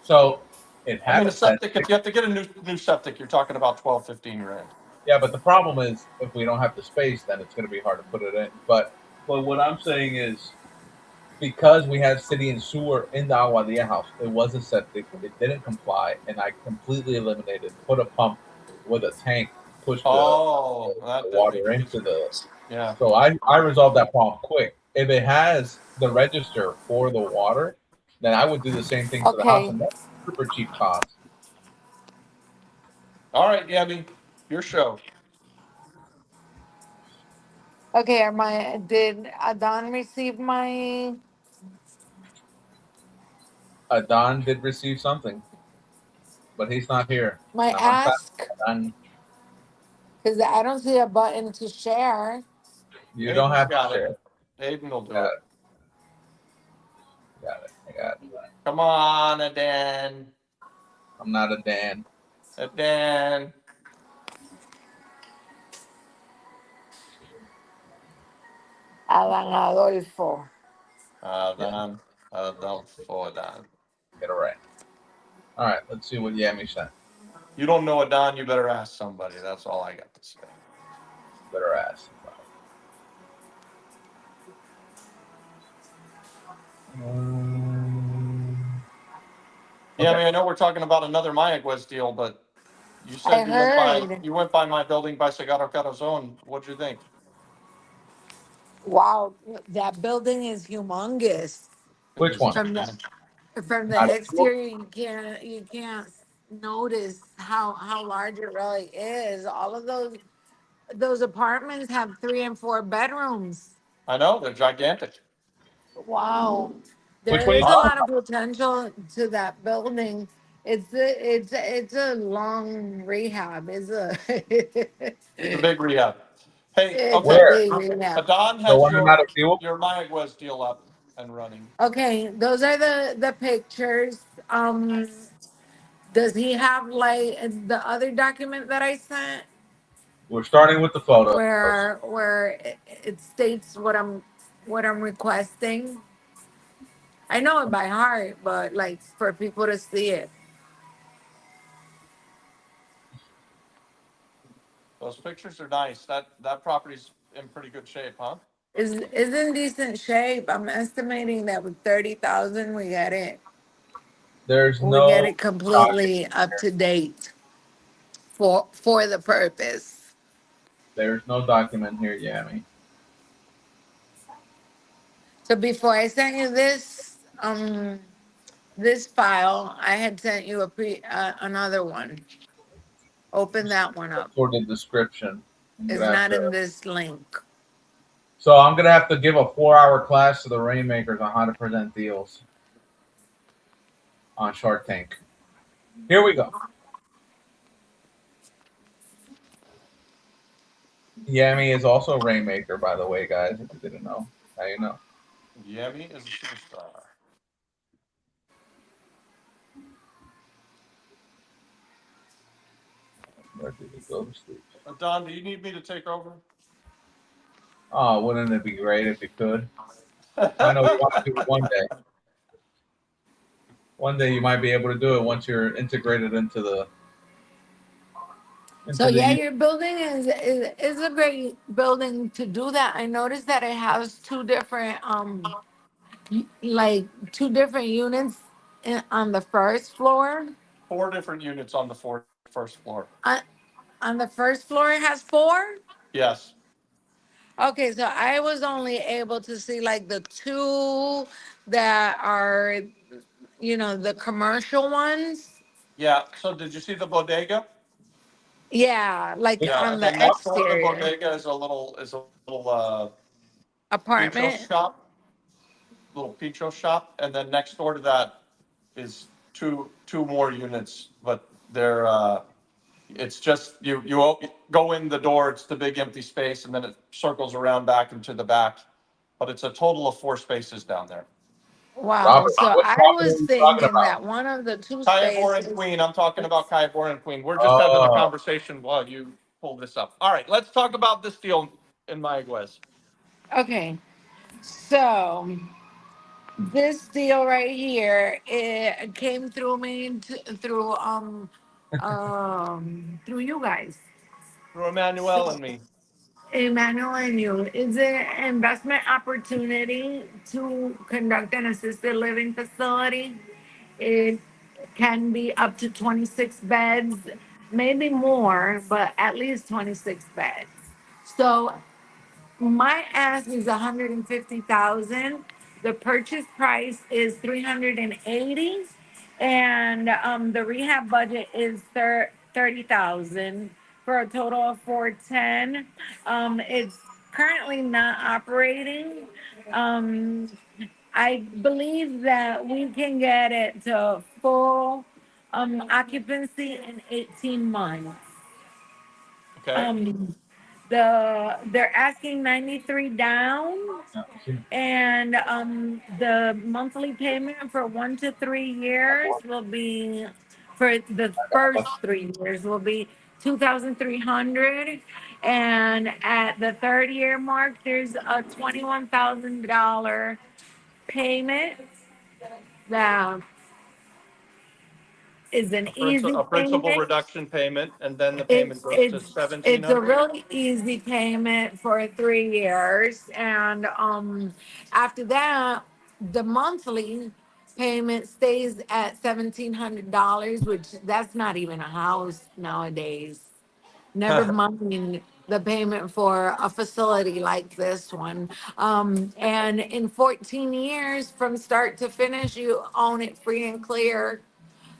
So it I had mean, a a septic. septic. If you have to get a new septic, you're talking about 12, 15 grand. Yeah, but the problem is if we don't have the space, then it's going to be hard to put it in. But what I'm saying is because we had city and sewer in the Aguadilla house, it was a septic. It didn't comply, and I completely eliminated. Put a pump with a tank, push Oh, the that'd be water into the. yeah. So I resolved that problem quick. If it has the register for the water, then I would do the same thing to the house, Okay. and that's super cheap cost. All right, Gabby, your show. Okay, did Adon receive my Don did receive something, but he's not here. I'm ask? Don. Because I don't see a button to share. You don't Aiden's have to got it. share. Aiden will do Got it. it. Got it. I got it. Come on, Aden. I'm not a Dan. Aden. Alan Adolfo. Aden. Adolfo Aden. Get it right. All right. Let's see what Yami sent. You don't know Aden, you better ask somebody. That's all I got to say. Better ask. Yeah, I Okay. mean, I know we're talking about another Mayaguez deal, but you I said heard. you went by my building by Cigarro Corazon. What'd you think? Wow, that building is humongous. It Which is. one? From the Not a tool? exterior, you can't notice how large it really is. All of those apartments have 3 and 4 bedrooms. I know they're gigantic. Wow, Which there one are you is a talking lot of potential to that building. It's a long rehab. It's a big rehab. Hey, It's a okay. Where? big rehab. Adon The has one in Nativo? your Mayaguez deal up and running. Okay, those are the pictures. Does he have like the other document that I sent We're starting with the photos. where it states what I'm requesting? I know it by heart, but like for people to see it. Those pictures are nice. That property's in pretty good shape, huh? Is in decent shape. I'm estimating that with 30,000 There's we get no it document completely up here. to date for the purpose. There's no document here, Yami. So before I sent you this file, I had sent you another one. Open that one up. For the description. It's not in this link. So I'm gonna have to give a 4-hour class to the Rainmakers on how to present deals on Shark Tank. Here we go. Yami is also a Rainmaker, by the way, guys. If you didn't know, now you know. Yemi is a superstar. Where did he go to sleep? Don, do you need me to take over? Oh, wouldn't it be great if you could? I know you want to do it one day. One day you might be able to do it once you're integrated into the. So yeah, your building is a great building to do that. I noticed that it has two different like 2 different units on the first floor. 4 different units on the first floor. On the first floor, it has 4. Yes. Okay, so I was only able to see like the 2 that are, the commercial ones. Yeah. So did you see the bodega? Yeah, like Which Yeah. on And the then next door to the exterior bodega is a little pincho apartment. shop, little pincho shop, and then next door to that is two more units, but they're it's just you go in the door, it's the big empty space, and then it circles around back into the back, but it's a total of 4 spaces down there. Wow. Robert, So what I property are was you talking thinking about? that one of the 2 Kayabor and spaces. Queen. I'm talking about Kayabor and Queen. We're just having the Oh, conversation while you pull this up. All right, let's talk about this deal in Mayaguez. Okay. So this deal right here, it came through me through you guys. Through Emmanuel So and me. Emmanuel and you, is it an investment opportunity to conduct an assisted living facility? It can be up to 26 beds, maybe more, but at least 26 beds. So my ask is 150,000. The purchase price is 380, and the rehab budget is 30,000 for a total of 410. It's currently not operating. Um, I believe that we can get it to full occupancy in 18 months. Okay. Um, they're asking 93 down, yeah, see. and the monthly payment for 1 to 3 years will be, for the first 3 years will be 2,300, and at the third year mark there's a $21,000 payment that is an easy A principal payment. reduction payment, and then the It's payment goes to it's it's a 1,700. really easy payment for 3 years, and after that, the monthly payment stays at $1,700, which that's not even a house nowadays. Never mind the payment for a facility like this one. And in 14 years, from start to finish, you own it free and clear.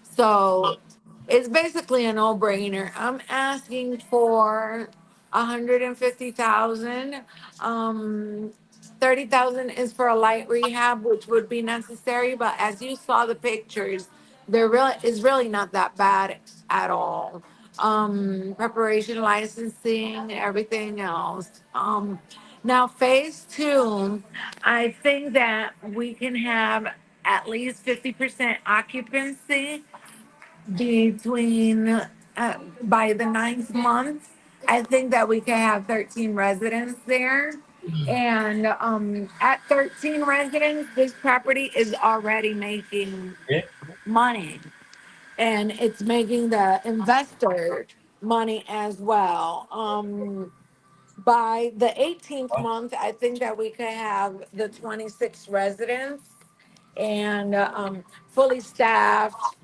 So it's basically a no-brainer. I'm asking for 150,000. 30,000 is for a light rehab, which would be necessary, but as you saw the pictures, there really is really not that bad at all. Preparation, licensing, everything else. Now phase 2, I think that we can have at least 50% occupancy between by the ninth month. I think that we can have 13 residents there. And at 13 residents, this property is already making Yeah. money, and it's making the investor money as well. By the 18th month, I think that we could have the 26 residents and fully staffed,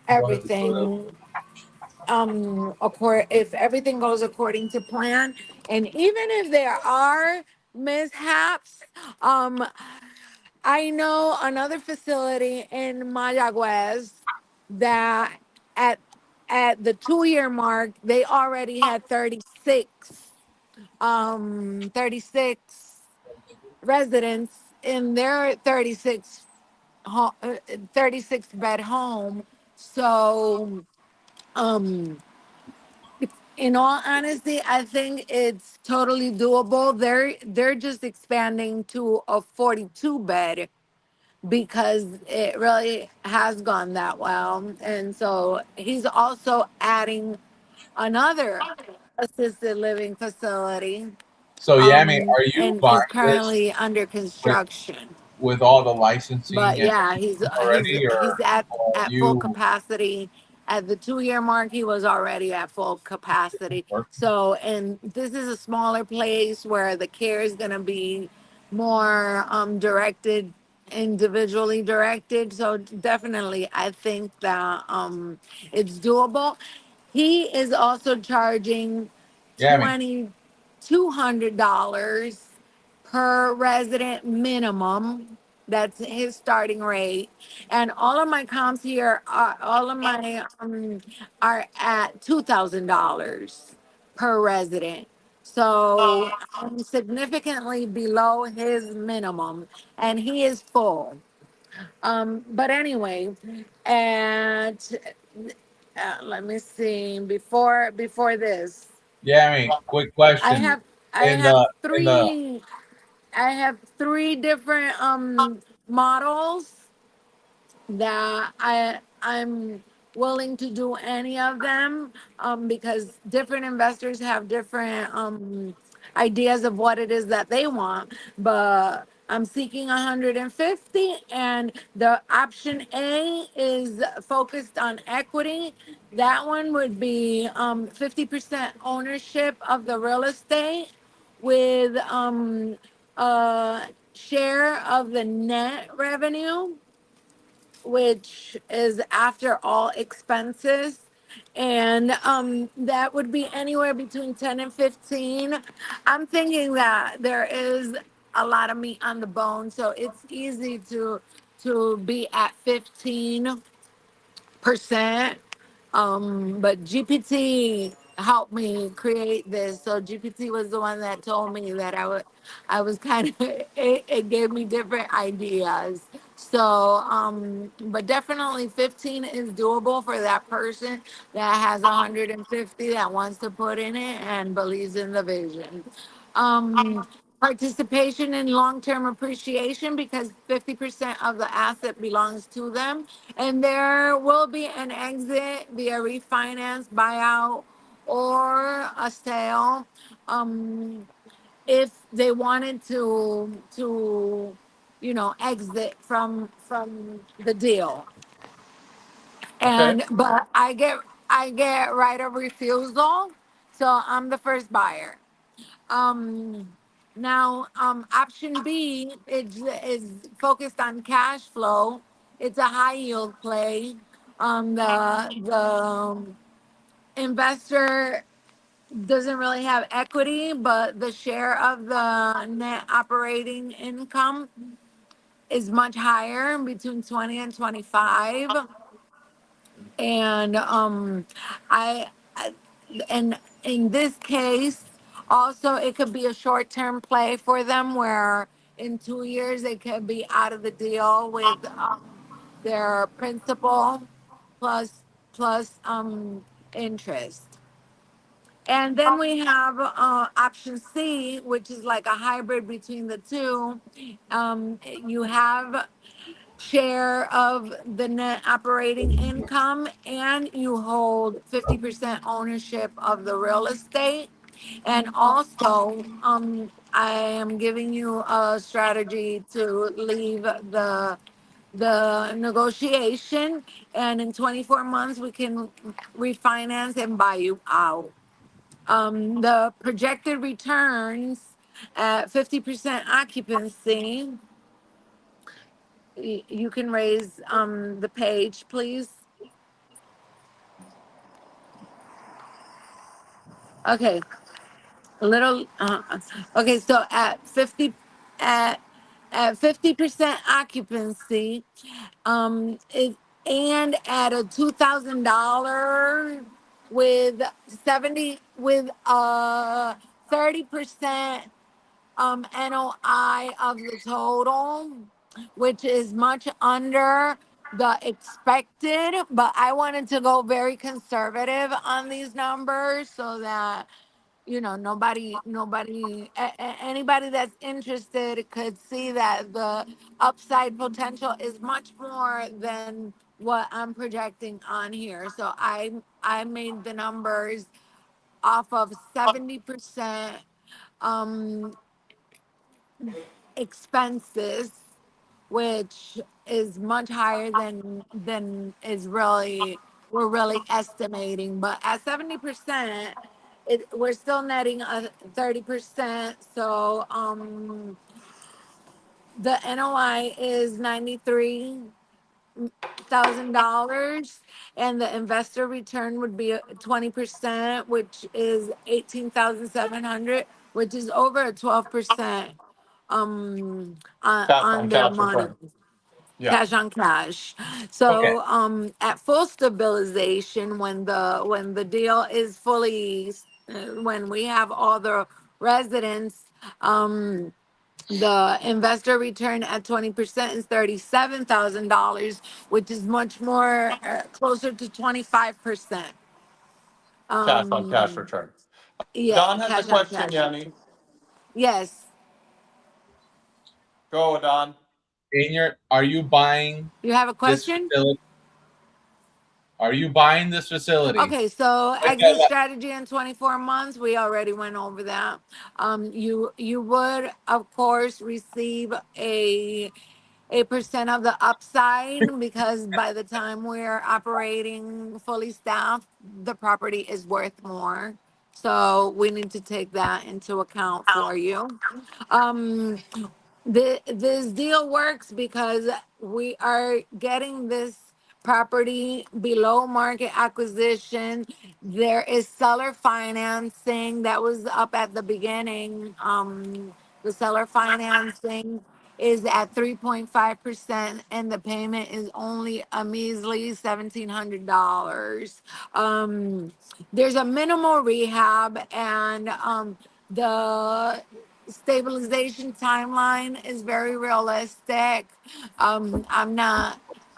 everything. If everything goes according to plan, and even if there are mishaps, um, I know another facility in Mayaguez that at at the 2 year mark they already had 36 residents in their 36 bed home. So um in all honesty, I think it's totally doable. They're just expanding to a 42 bed because it really has gone that well. And so he's also adding another assisted living facility, So Yami, are you and buying is this currently under with construction. all the licensing But and yeah, he's he's already, he's or are at full you capacity. At the 2 year mark, he was already at full capacity. working? So, and this is a smaller place where the care is gonna be more directed individually directed. So definitely, I think that it's doable. He is also charging Yeah, I mean, $2,200 per resident minimum. That's his starting rate. And all of my comps here are all of my are at $2,000 per resident. So I'm significantly below his minimum, and he is full. But anyway, and let me see. Before this, yeah, I mean, quick I question. have I In have the in the three I have three different models that I'm willing to do any of them because different investors have different ideas of what it is that they want. But I'm seeking 150, and the option A is focused on equity. That one would be 50% ownership of the real estate with a share of the net revenue, which is after all expenses. And that would be anywhere between 10 and 15. I'm thinking that there is a lot of meat on the bone, so it's easy to be at 15%. But GPT helped me create this. So GPT was the one that told me that I was kind of, it gave me different ideas. So, but definitely 15 is doable for that person that has 150 that wants to put in it and believes in the vision. Participation in long-term appreciation because 50% of the asset belongs to them, and there will be an exit via refinance, buyout, or a sale. If they wanted to exit from the deal. Okay. But I get right of refusal, so I'm the first buyer. Um, Now, option B is focused on cash flow. It's a high yield play. The investor doesn't really have equity, but the share of the net operating income is much higher, between 20 and 25. And I and in this case, also it could be a short-term play for them, where in 2 years they could be out of the deal with their principal plus interest. And then we have option C, which is like a hybrid between the two. You have share of the net operating income, and you hold 50% ownership of the real estate. And also, I am giving you a strategy to leave the negotiation, and in 24 months we can refinance and buy you out. The projected returns at 50% occupancy. You can raise the page, please. Okay, a little. Okay, so at at 50% occupancy, it, and at a $2,000 with 30% NOI of the total, which is much under the expected, but I wanted to go very conservative on these numbers so that anybody that's interested could see that the upside potential is much more than what I'm projecting on here. So I made the numbers off of 70% um expenses, which is much higher than is really we're really estimating. But at 70%, we're still netting a 30%. So the NOI is $93,000, and the investor return would be 20%, which is 18,700, which is over a 12% Cash on on their cash money. return. Yeah. Cash on cash. Okay. So at full stabilization, when the deal is fully, when we have all the residents, the investor return at 20% is $37,000, which is much more closer to 25%. Cash on cash Um, return. yeah, Don has a cash on question, cash. Yanni. Yes. Go, Don. Are you buying You have a this question? facility? Are you buying this facility? Okay, so Like exit that, strategy in 24 months, we already went over that. You would, of course, receive a percent of the upside, because by the time we're operating fully staffed, the property is worth more. So we need to take that into account for you. Um, this deal works because we are getting this property below market acquisition. There is seller financing that was up at the beginning. The seller financing is at 3.5%, and the payment is only a measly $1,700. There's a minimal rehab, and the stabilization timeline is very realistic.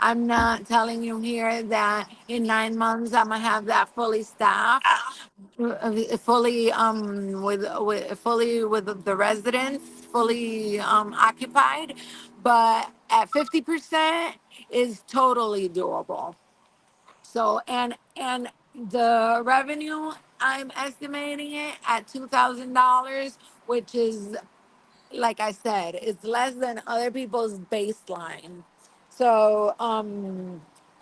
I'm not telling you here that in 9 months I'm gonna have that fully staffed, fully with the residents, fully occupied, but at 50% is totally doable. So and the revenue, I'm estimating it at $2,000, which is, like I said, it's less than other people's baseline. So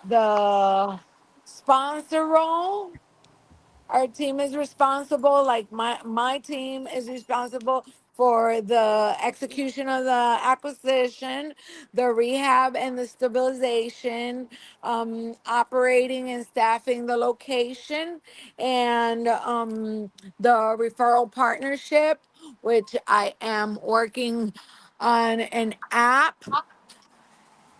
the sponsor role, our team is responsible, like my team is responsible for the execution of the acquisition, the rehab and the stabilization, operating and staffing the location, and the referral partnership, which I am working on an app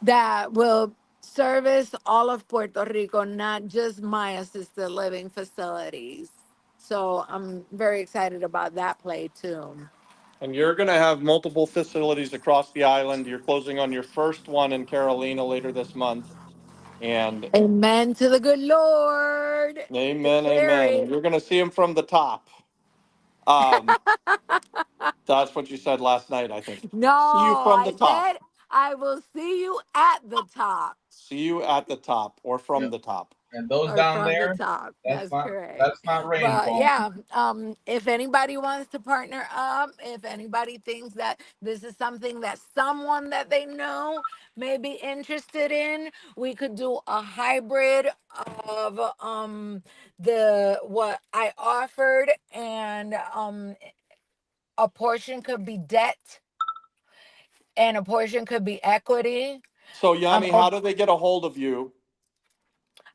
that will service all of Puerto Rico, not just my assisted living facilities. So I'm very excited about that play too. And you're going to have multiple facilities across the island. You're closing on your first one in Carolina later this month. And Amen to the good Lord. amen, Declare amen. And it. you're going to see him from the top. Um, that's what you said last night, I think. No, See you from the I top. said I will see you at the top See you at the top or from the top. and those or down from the there, top. that's That's not correct. that's not rain But falling. yeah, if anybody wants to partner up, if anybody thinks that this is something that someone that they know may be interested in, we could do a hybrid of the what I offered, and a portion could be debt and a portion could be equity. So, Yanni, Oh, how do they get a hold of you?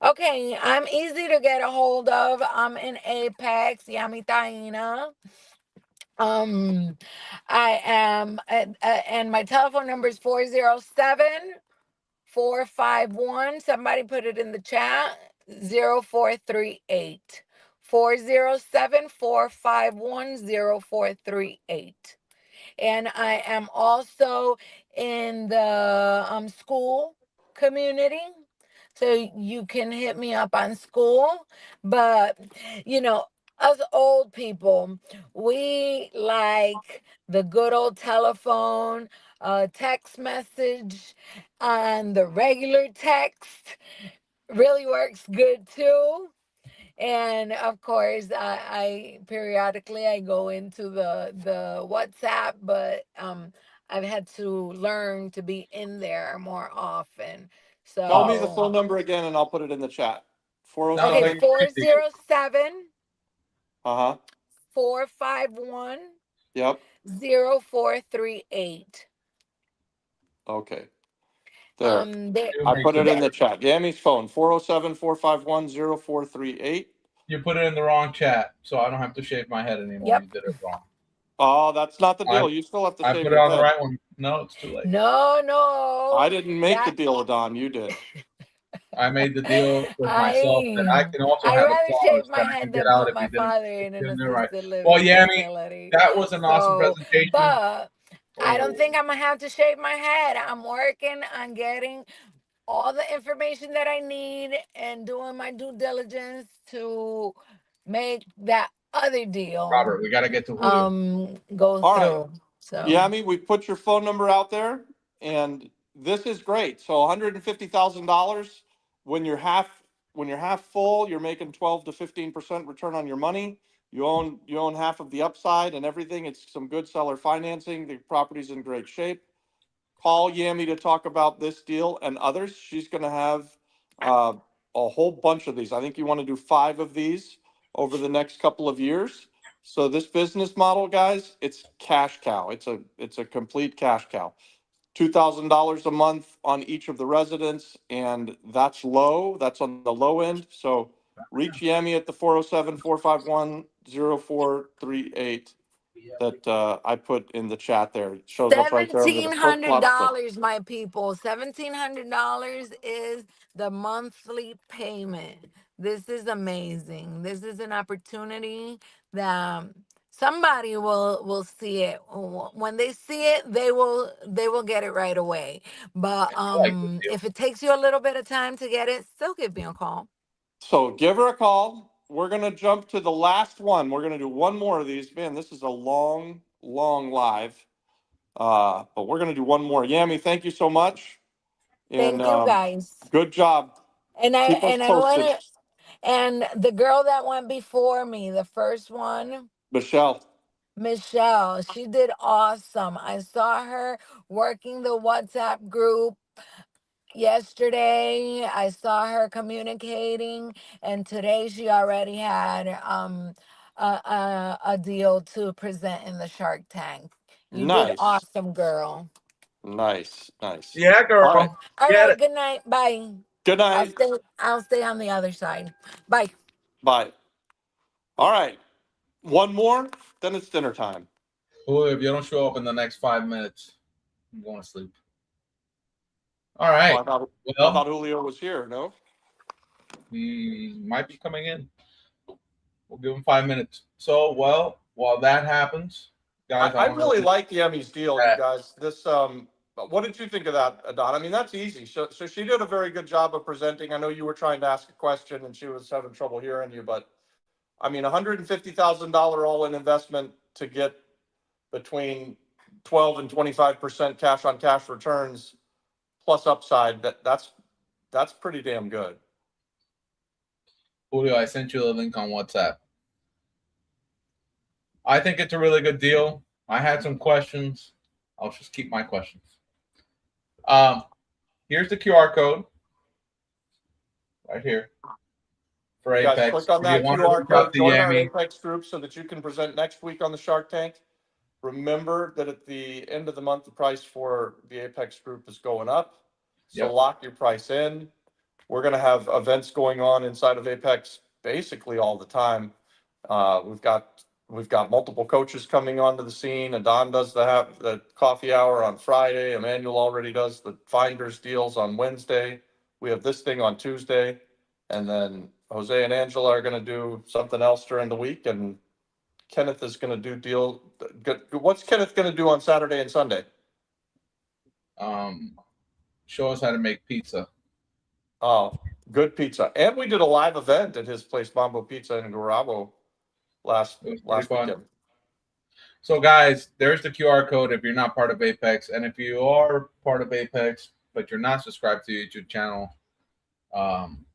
okay, I'm easy to get a hold of. I'm in Apex, Yamitaina. I am, and my telephone number is 407-451. Somebody put it in the chat. 0438. 407-451-0438. And I am also in the school community. So you can hit me up on school. But, you know, us old people, we like the good old telephone, text message, and the regular text really works good too. And of course, I periodically I go into the WhatsApp, but I've had to learn to be in there more often. Tell me the So phone number again and I'll put it in the chat. No, okay, 407. 407 Uh-huh. 451 Yep. 0438. Okay. There. There, I put it in the chat. Yammy's phone, 407-451-0438. You put it in the wrong chat, so I don't have to shave my head anymore. Yep. You did it wrong. Oh, that's not the deal. You still have to I shave put it your on the head. right one. No, it's too late. no. I didn't make the That- deal with Don. You did. I made the deal with myself that I can also I'd have a rather clause shave my that I can head get than out put if my you didn't. father in an Didn't do it right. assisted living Well, Yammy, facility. that was an awesome presentation. But I don't think I'm gonna have to shave my head. I'm working on getting all the information that I need and doing my due diligence to make that other deal Robert, we got to get to Julio. go All right. through. So Yammy, we put your phone number out there, and this is great. So $150,000 when you're half full, you're making 12 to 15% return on your money. You own half of the upside and everything. It's some good seller financing. The property's in great shape. Call Yammy to talk about this deal and others. She's going to have a whole bunch of these. I think you want to do 5 of these over the next couple of years. So this business model, guys, it's cash cow. It's a complete cash cow. $2,000 a month on each of the residents, and that's low. That's on the low end. So reach Yammy at the 407-451-0438 that I put in the chat there. It shows up right there under the flip flop flip. $1,700, my people. $1,700 is the monthly payment. This is amazing. This is an opportunity that somebody will see it. When they see it, they will get it right away. But if it takes you a little bit of time to get it, still give me a call. So give her a call. We're going to jump to the last one. We're going to do one more of these. Man, this is a long live. But we're going to do one more. Yammy, thank you so much. And Thank you, guys. good job. And Keep us I posted. want to, and the girl that went before me, the first one, Michelle, she did awesome. I saw her working the WhatsApp group yesterday. I saw her communicating, and today she already had a deal to present in the Shark Tank. You did nice. awesome, girl. Nice. Yeah, girl. All right. All right, good night. Bye. Good night. I'll stay on the other side. Bye. Bye. All right. One more, then it's dinner time. Julio, if you don't show up in the next 5 minutes, I'm going to sleep. All right. I thought Julio was here, no? He might be coming in. We'll give him 5 minutes. So, while that happens, guys, I really like Yammy's deal, you guys. This what did you think of that, Don? I mean, that's easy. So she did a very good job of presenting. I know you were trying to ask a question and she was having trouble hearing you, but I mean, $150,000 all-in investment to get between 12 and 25% cash on cash returns plus upside. That's pretty damn good. Julio, I sent you the link on WhatsApp. I think it's a really good deal. I had some questions. I'll just keep my questions. Here's the QR code right here for You guys Apex. click on that QR code, join our Apex group so that you can present next week on the Shark Tank. Remember that at the end of the month, the price for the Apex group is going up. So lock your price in. We're going to have events going on inside of Apex basically all the time. We've got multiple coaches coming onto the scene. Adon does the coffee hour on Friday. Emmanuel already does the Finders deals on Wednesday. We have this thing on Tuesday. And then Jose and Angela are going to do something else during the week. And Kenneth is going to do what's Kenneth going to do on Saturday and Sunday? Show us how to make pizza. Oh, good pizza. And we did a live event at his place, Mambo Pizza in Garabo last weekend. So guys, there's the QR code if you're not part of Apex. And if you are part of Apex, but you're not subscribed to the YouTube channel,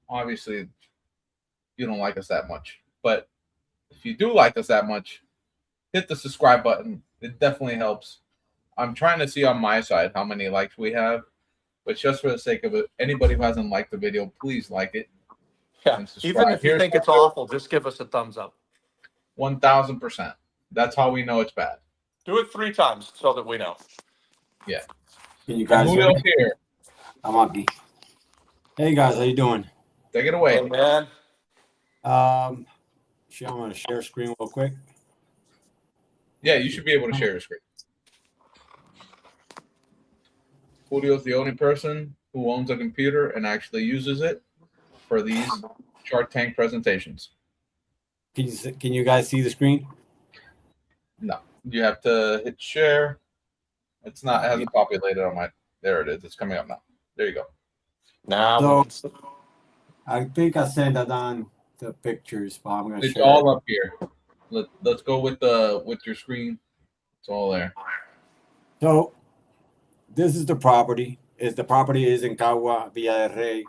obviously you don't like us that much. But if you do like us that much, hit the subscribe button. It definitely helps. I'm trying to see on my side how many likes we have. But just for the sake of it, anybody who hasn't liked the video, please like it. Yeah, even if you think it's awful, just give us a thumbs up. 1,000%. That's how we know it's bad. Do it 3 times so that we know. Yeah. Can you guys hear Julio's me? here. I'm Aki. Hey guys, how you doing? Take it away. Hey, man. Sure, I'm gonna share screen real quick. Yeah, you should be able to share your screen. Julio's the only person who owns a computer and actually uses it for these Shark Tank presentations. Can you guys see the screen? No, you have to hit share. It hasn't populated on my. There it is. It's coming up now. There you go. Now, I think I sent that on the pictures, but I'm gonna It's share all it. up here. Let's go with your screen. It's all there. So this is the property. The property is in Cagua, Villa del Rey.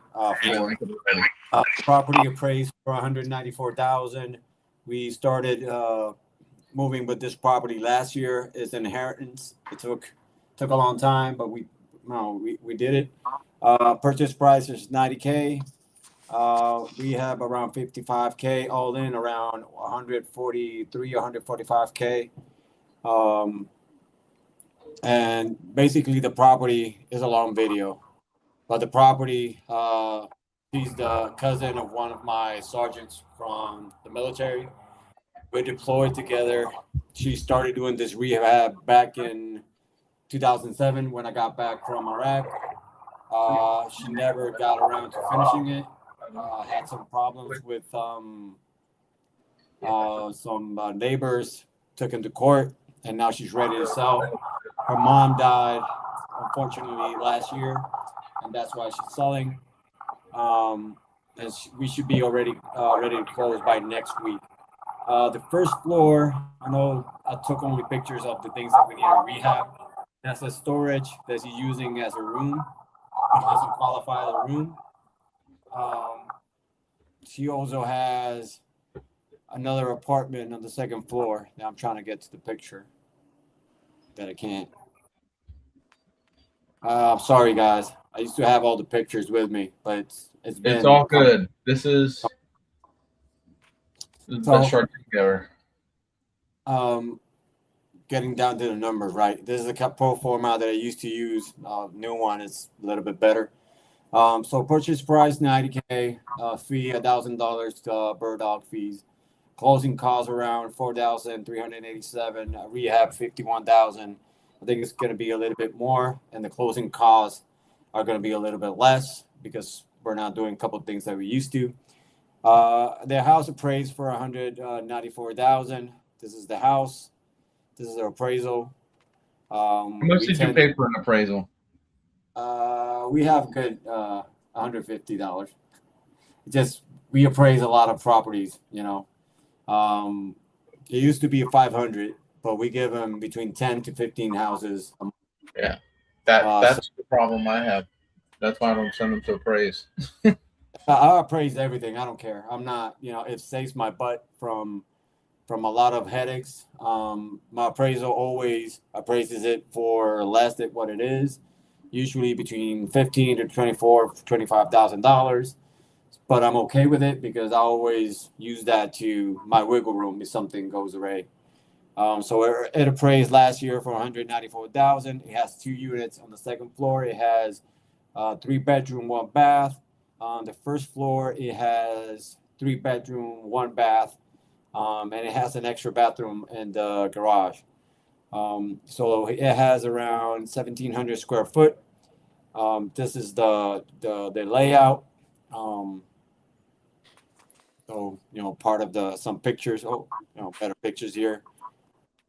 Property appraised for $194,000. We started moving with this property last year. It's an inheritance. It took a long time, but we did it. Purchase price is $90K. We have around $55K all in, around $143, $145K. And basically the property is a long video, but the property, she's the cousin of one of my sergeants from the military. We're deployed together. She started doing this rehab back in 2007 when I got back from Iraq. She never got around to finishing it. Had some problems with some neighbors, took him to court, and now she's ready to sell. Her mom died, unfortunately, last year, and that's why she's selling. We should be already ready to close by next week. The first floor, I know I took only pictures of the things that we need to rehab. That's a storage that she's using as a room. It doesn't qualify as a room. She also has another apartment on the second floor. Now I'm trying to get to the picture that I can't. Sorry guys. I used to have all the pictures with me, but it's all good. This is the best Shark Tank ever. Getting down to the numbers, right? This is the pro forma that I used to use. New one is a little bit better. So purchase price $90K, fee $1,000 bird dog fees. Closing costs around $4,387. Rehab $51,000. I think it's going to be a little bit more, and the closing costs are going to be a little bit less because we're not doing a couple of things that we used to. The house appraised for $194,000. This is the house. This is our appraisal. How much did you pay for an appraisal? We have good $150. Just we appraise a lot of properties, you know. It used to be $500, but we give them between 10 to 15 houses. Yeah, that's the problem I have. That's why I don't send them to appraise. I appraise everything. I don't care. I'm not, you know, it saves my butt from a lot of headaches. My appraisal always appraises it for less than what it is, usually between $15,000 to $25,000. But I'm okay with it because I always use that to my wiggle room if something goes awry. So it appraised last year for $194,000. It has 2 units on the second floor. It has 3 bedroom, 1 bath. On the first floor, it has 3 bedroom, 1 bath. And it has an extra bathroom in the garage. So it has around 1,700 square foot. This is the layout. So, you know, part of some pictures. Oh, you know, better pictures here.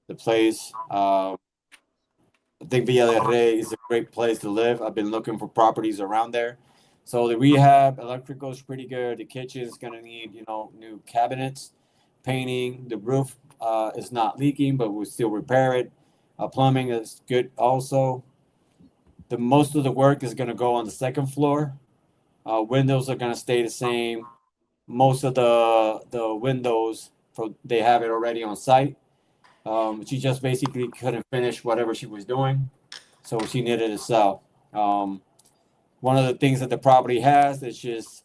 The place. I think Villa del Rey is a great place to live. I've been looking for properties around there. So the rehab, electrical is pretty good. The kitchen is going to need, you know, new cabinets, painting. The roof is not leaking, but we'll still repair it. Plumbing is good also. Most of the work is going to go on the second floor. Windows are going to stay the same. Most of the windows, they have it already on site. She just basically couldn't finish whatever she was doing, so she needed to sell. One of the things that the property has is just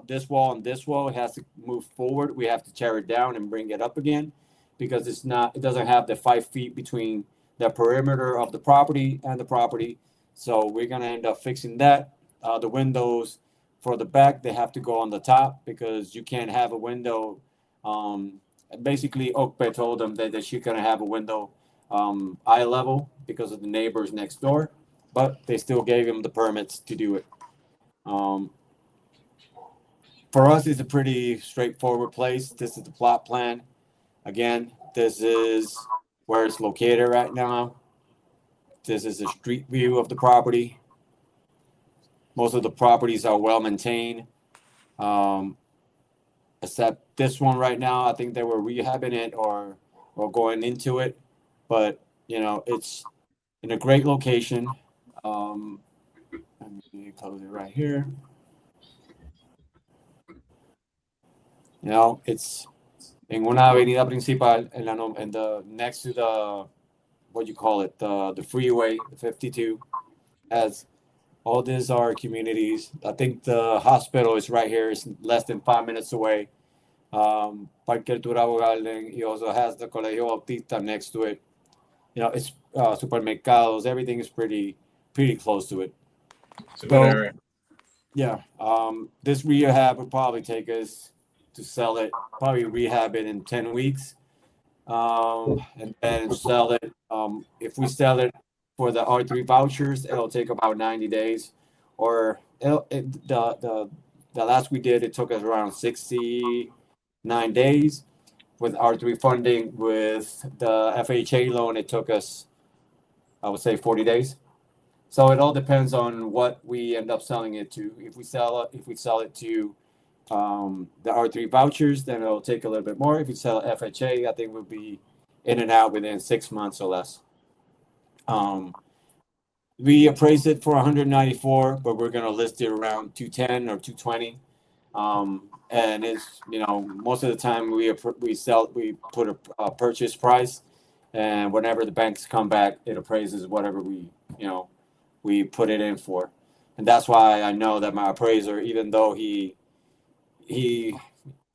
this wall and this wall, it has to move forward. We have to tear it down and bring it up again because it doesn't have the 5 feet between the perimeter of the property and the property. So we're gonna end up fixing that. The windows for the back, they have to go on the top because you can't have a window. Basically, Okpe told them that she couldn't have a window eye level because of the neighbors next door, but they still gave him the permits to do it. For us, it's a pretty straightforward place. This is the plot plan. Again, this is where it's located right now. This is a street view of the property. Most of the properties are well maintained, except this one right now. I think they were rehabbing it or going into it, but you know, it's in a great location. Let me close it right here. You know, it's in una avenida principal, in the next to the, what you call it, the freeway, the 52. As all these are communities. I think the hospital is right here. It's less than 5 minutes away. Parque El Turabo Garden. He also has the Colegio Bautista next to it. You know, it's supermercados. Everything is pretty close to it. It's a good area. Yeah. This rehab would probably take us to sell it, probably rehab it in 10 weeks, and then sell it. If we sell it for the R3 vouchers, it'll take about 90 days, or the last we did, it took us around 69 days. With R3 funding, with the FHA loan, it took us, I would say, 40 days. So it all depends on what we end up selling it to. If we sell it to the R3 vouchers, then it'll take a little bit more. If you sell FHA, I think we'll be in and out within 6 months or less. We appraised it for 194, but we're gonna list it around 210 or 220. And it's, you know, most of the time we put a purchase price, and whenever the banks come back, it appraises whatever we put it in for. And that's why I know that my appraiser, even though he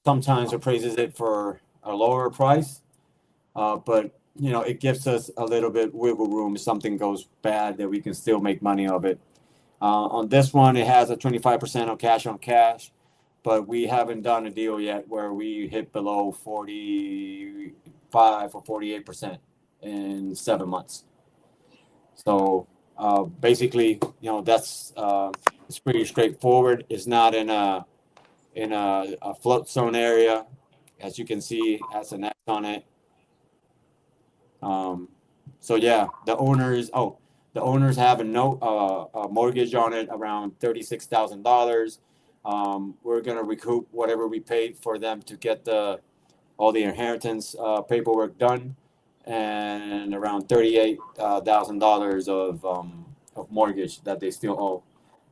sometimes appraises it for a lower price, but you know, it gives us a little bit wiggle room if something goes bad, that we can still make money of it. On this one, it has a 25% on cash, but we haven't done a deal yet where we hit below 45 or 48% in 7 months. So basically, you know, that's it's pretty straightforward. It's not in a flood zone area, as you can see, it has an X on it. So yeah, the owners have a mortgage on it around $36,000. We're gonna recoup whatever we paid for them to get all the inheritance paperwork done, and around $38,000 of mortgage that they still owe.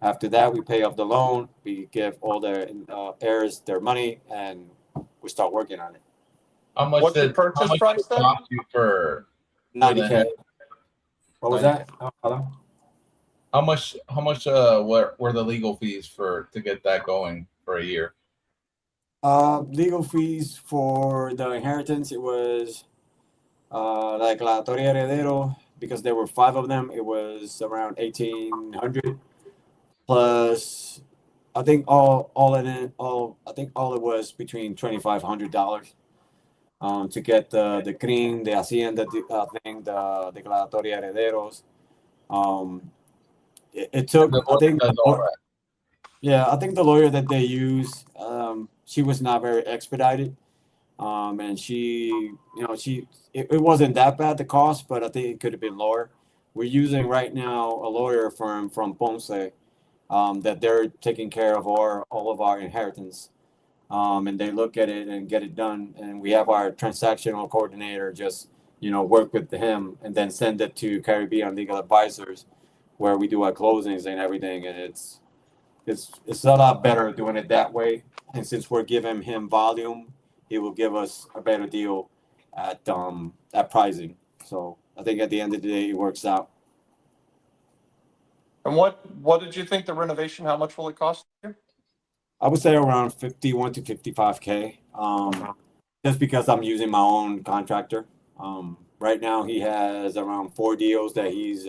After that, we pay off the loan. We give all the heirs their money, and we start working on it. How much What's the purchase price then? cost you for 90K. What was that? How much were the legal fees to get that going for a year? Legal fees for the inheritance, it was la declaratoria heredero, because there were 5 of them, it was around 1,800, plus I think all it was between $2,500 to get the CRIM, the Hacienda thing, the declaratoria herederos. It took, I think the lawyer that they used, she was not very expedited, and it wasn't that bad, the cost, but I think it could have been lower. We're using right now a lawyer firm from Ponce, that they're taking care of all of our inheritance, and they look at it and get it done, and we have our transactional coordinator just work with him and then send it to Caribbean Legal Advisors, where we do our closings and everything, and it's a lot better doing it that way. And since we're giving him volume, he will give us a better deal at pricing. So I think at the end of the day, it works out. And what did you think the renovation? How much will it cost you? I would say around 51 to 55K. Just because I'm using my own contractor. Right now, he has around 4 deals that he's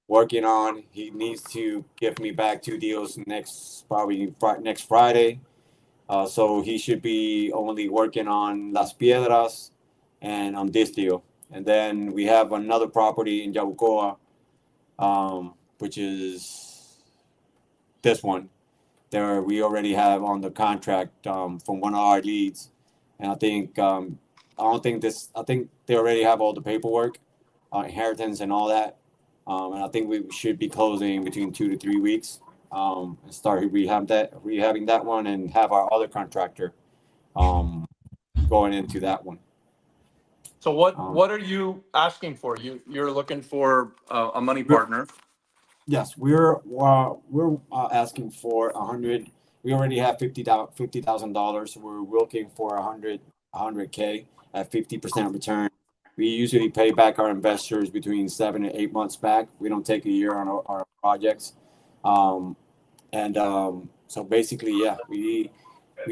working on. He needs to give me back 2 deals next Friday. So he should be only working on Las Piedras and on this deal. And then we have another property in Yabucoa, which is this one. There we already have on the contract from one of our leads, and I think I think they already have all the paperwork, inheritance and all that, and I think we should be closing between 2 to 3 weeks, and start rehabbing that one, and have our other contractor going into that one. So what are you asking for? You're looking for a money partner. Yes, we're asking for 100. We already have $50,000. We're looking for 100K at 50% return. We usually pay back our investors between 7 and 8 months back. We don't take a year on our projects, so basically, yeah, we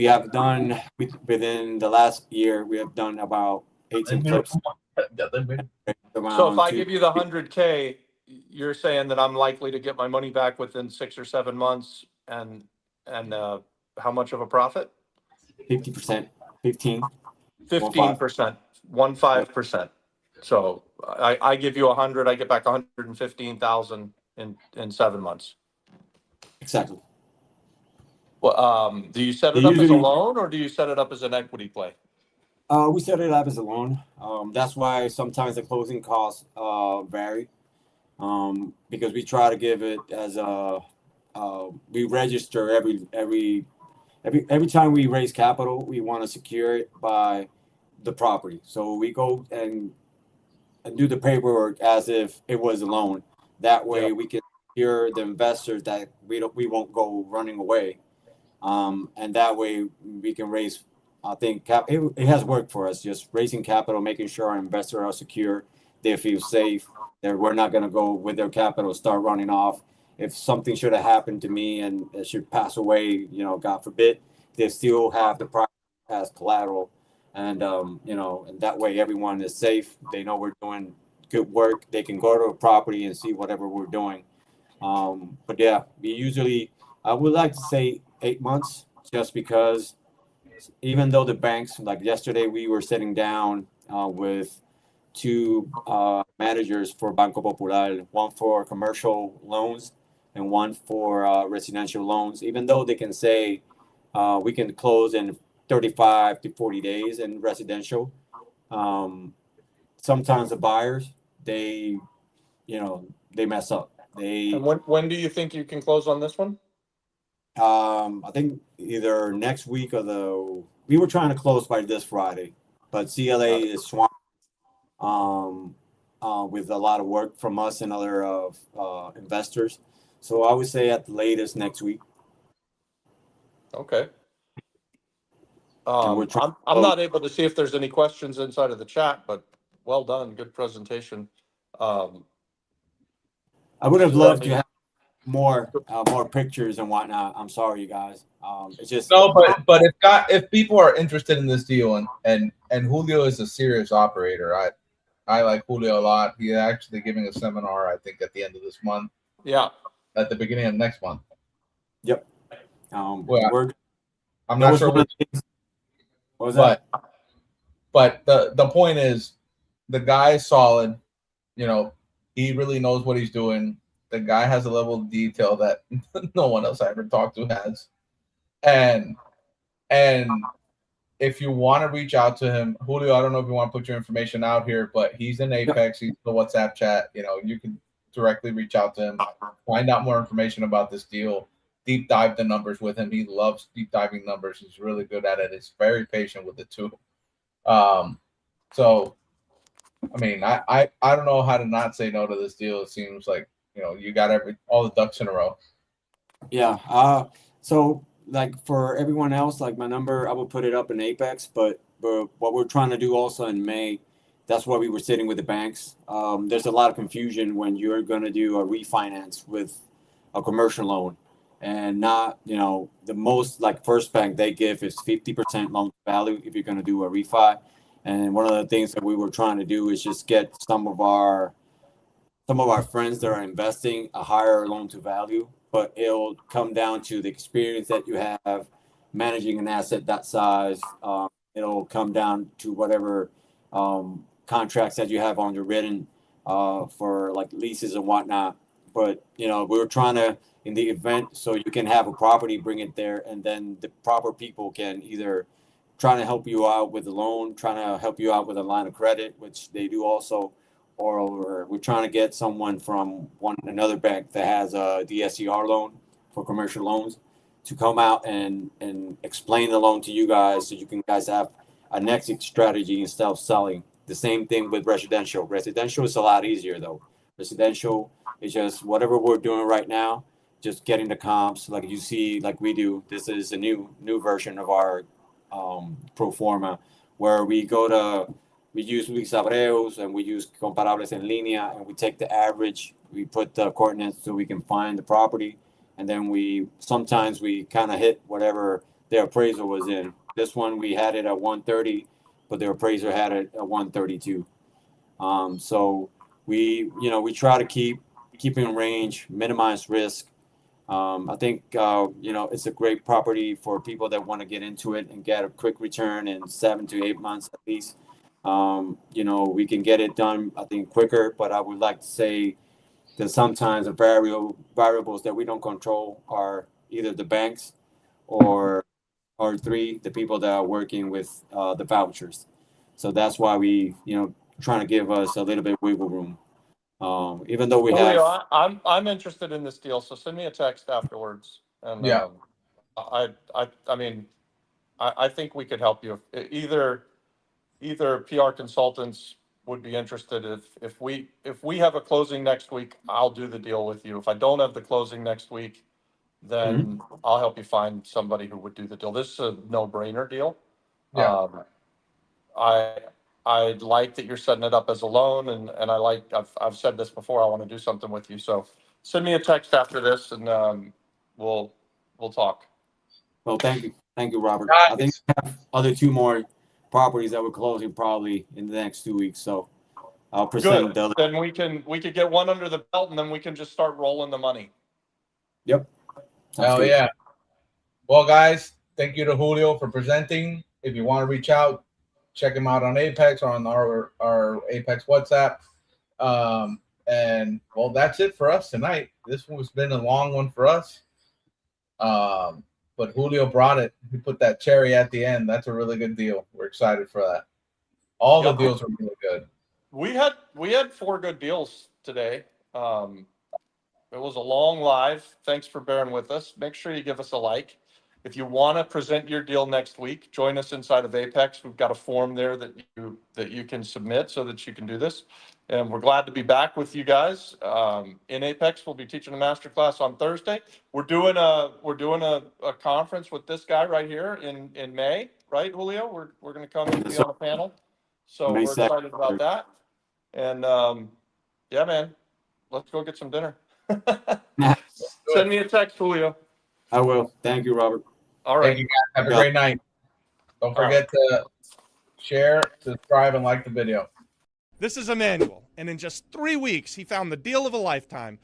have done within the last year. We have done about 18 flips. So if I give you the 100K, you're saying that I'm likely to get my money back within 6 or 7 months, and how much of a profit? 50%, 15%. 15%, 15%. So I give you 100, I get back 115,000 in 7 months. Exactly. Well, do you set it up as a loan, or do you set it up as an equity play? We set it up as a loan. That's why sometimes the closing costs vary, because we try to give it as we register every time we raise capital. We want to secure it by the property, so we go and do the paperwork as if it was a loan. That way, we can secure the investors that we won't go running away, and that way we can raise. I think it has worked for us, just raising capital, making sure our investors are secure, they feel safe, that we're not going to go with their capital, start running off. If something should have happened to me and it should pass away, God forbid, they still have the property as collateral. And, and that way everyone is safe. They know we're doing good work. They can go to a property and see whatever we're doing. But yeah, I would like to say 8 months, just because even though the banks, like yesterday, we were sitting down with 2 managers for Banco Popular, one for commercial loans and one for residential loans. Even though they can say we can close in 35 to 40 days in residential, sometimes the buyers, they mess up. And when do you think you can close on this one? I think either next week we were trying to close by this Friday, but CLA is swamped with a lot of work from us and other investors. So I would say at the latest next week. Okay. I'm not able to see if there's any questions inside of the chat, but well done. Good presentation. I would have loved to have more pictures and whatnot. I'm sorry, you guys. It's just no, but if people are interested in this deal, and Julio is a serious operator, I like Julio a lot. He's actually giving a seminar, I think, at the end of this month. Yeah. At the beginning of next month. Yep. I'm not sure what was that. But the point is, the guy is solid. He really knows what he's doing. The guy has a level of detail that no one else I ever talked to has. And if you want to reach out to him, Julio, I don't know if you want to put your information out here, but he's in Apex. He's in the WhatsApp chat. You can directly reach out to him, find out more information about this deal, deep dive the numbers with him. He loves deep diving numbers. He's really good at it. He's very patient with it too. So, I mean, I don't know how to not say no to this deal. It seems like, you got all the ducks in a row. Yeah. So like for everyone else, like my number, I will put it up in Apex, but what we're trying to do also in May, that's why we were sitting with the banks. There's a lot of confusion when you're going to do a refinance with a commercial loan, and not, the most like First Bank they give is 50% loan value if you're going to do a refi. And one of the things that we were trying to do is just get some of our some of our friends that are investing a higher loan to value, but it'll come down to the experience that you have managing an asset that size. It'll come down to whatever contracts that you have underwritten for like leases and whatnot. But we're trying to, in the event, so you can have a property, bring it there, and then the proper people can either trying to help you out with the loan, trying to help you out with a line of credit, which they do also, or we're trying to get someone from another bank that has a DSCR loan for commercial loans to come out and explain the loan to you guys, so you can guys have an exit strategy instead of selling. The same thing with residential. Residential is a lot easier though. Residential is just whatever we're doing right now, just getting the comps like you see, like we do. This is a new version of our pro forma, where we use Luis Abreus and we use comparables en línea, and we take the average, we put the coordinates so we can find the property, and then sometimes we kind of hit whatever their appraisal was in. This one we had it at 130, but their appraiser had it at 132. So we try to keep in range, minimize risk. I think it's a great property for people that want to get into it and get a quick return in 7 to 8 months at least. We can get it done, I think, quicker, but I would like to say that sometimes the variables that we don't control are either the banks or the people that are working with the vouchers. So that's why we, trying to give us a little bit of wiggle room. Even though we have, Julio, I'm interested in this deal, so send me a text afterwards. And Yeah. I mean, I think we could help you. Either PR consultants would be interested. If we have a closing next week, I'll do the deal with you. If I don't have the closing next week, then I'll help you find somebody who would do the deal. This is a no-brainer deal. Yeah. I like that you're setting it up as a loan, and I've said this before, I want to do something with you. So send me a text after this, and we'll talk. well, thank you, Robert. Guys. I think we have other 2 more properties that we're closing probably in the next 2 weeks. So I'll present Good. Then we could get one under the belt, and then we can just start rolling the money. Yep. Sounds Hell good. yeah. Well, guys, thank you to Julio for presenting. If you want to reach out, check him out on Apex or on our Apex WhatsApp. And well, that's it for us tonight. This one's been a long one for us. But Julio brought it. He put that cherry at the end. That's a really good deal. We're excited for that. All the deals are really good. We had 4 good deals today. It was a long live. Thanks for bearing with us. Make sure you give us a like. If you want to present your deal next week, join us inside of Apex. We've got a form there that you can submit so that you can do this. And we're glad to be back with you guys. In Apex, we'll be teaching a masterclass on Thursday. We're doing a conference with this guy right here in May, right, Julio? We're going to come and be on a panel. So May we're excited about that. And yeah, man, let's go get some dinner. Send me a text, Julio. I will. Thank you, Robert. All right. Thank you, guys. Have a great night. Don't forget to share, subscribe, and like the video. This is Emmanuel, and in just 3 weeks, he found the deal of a lifetime.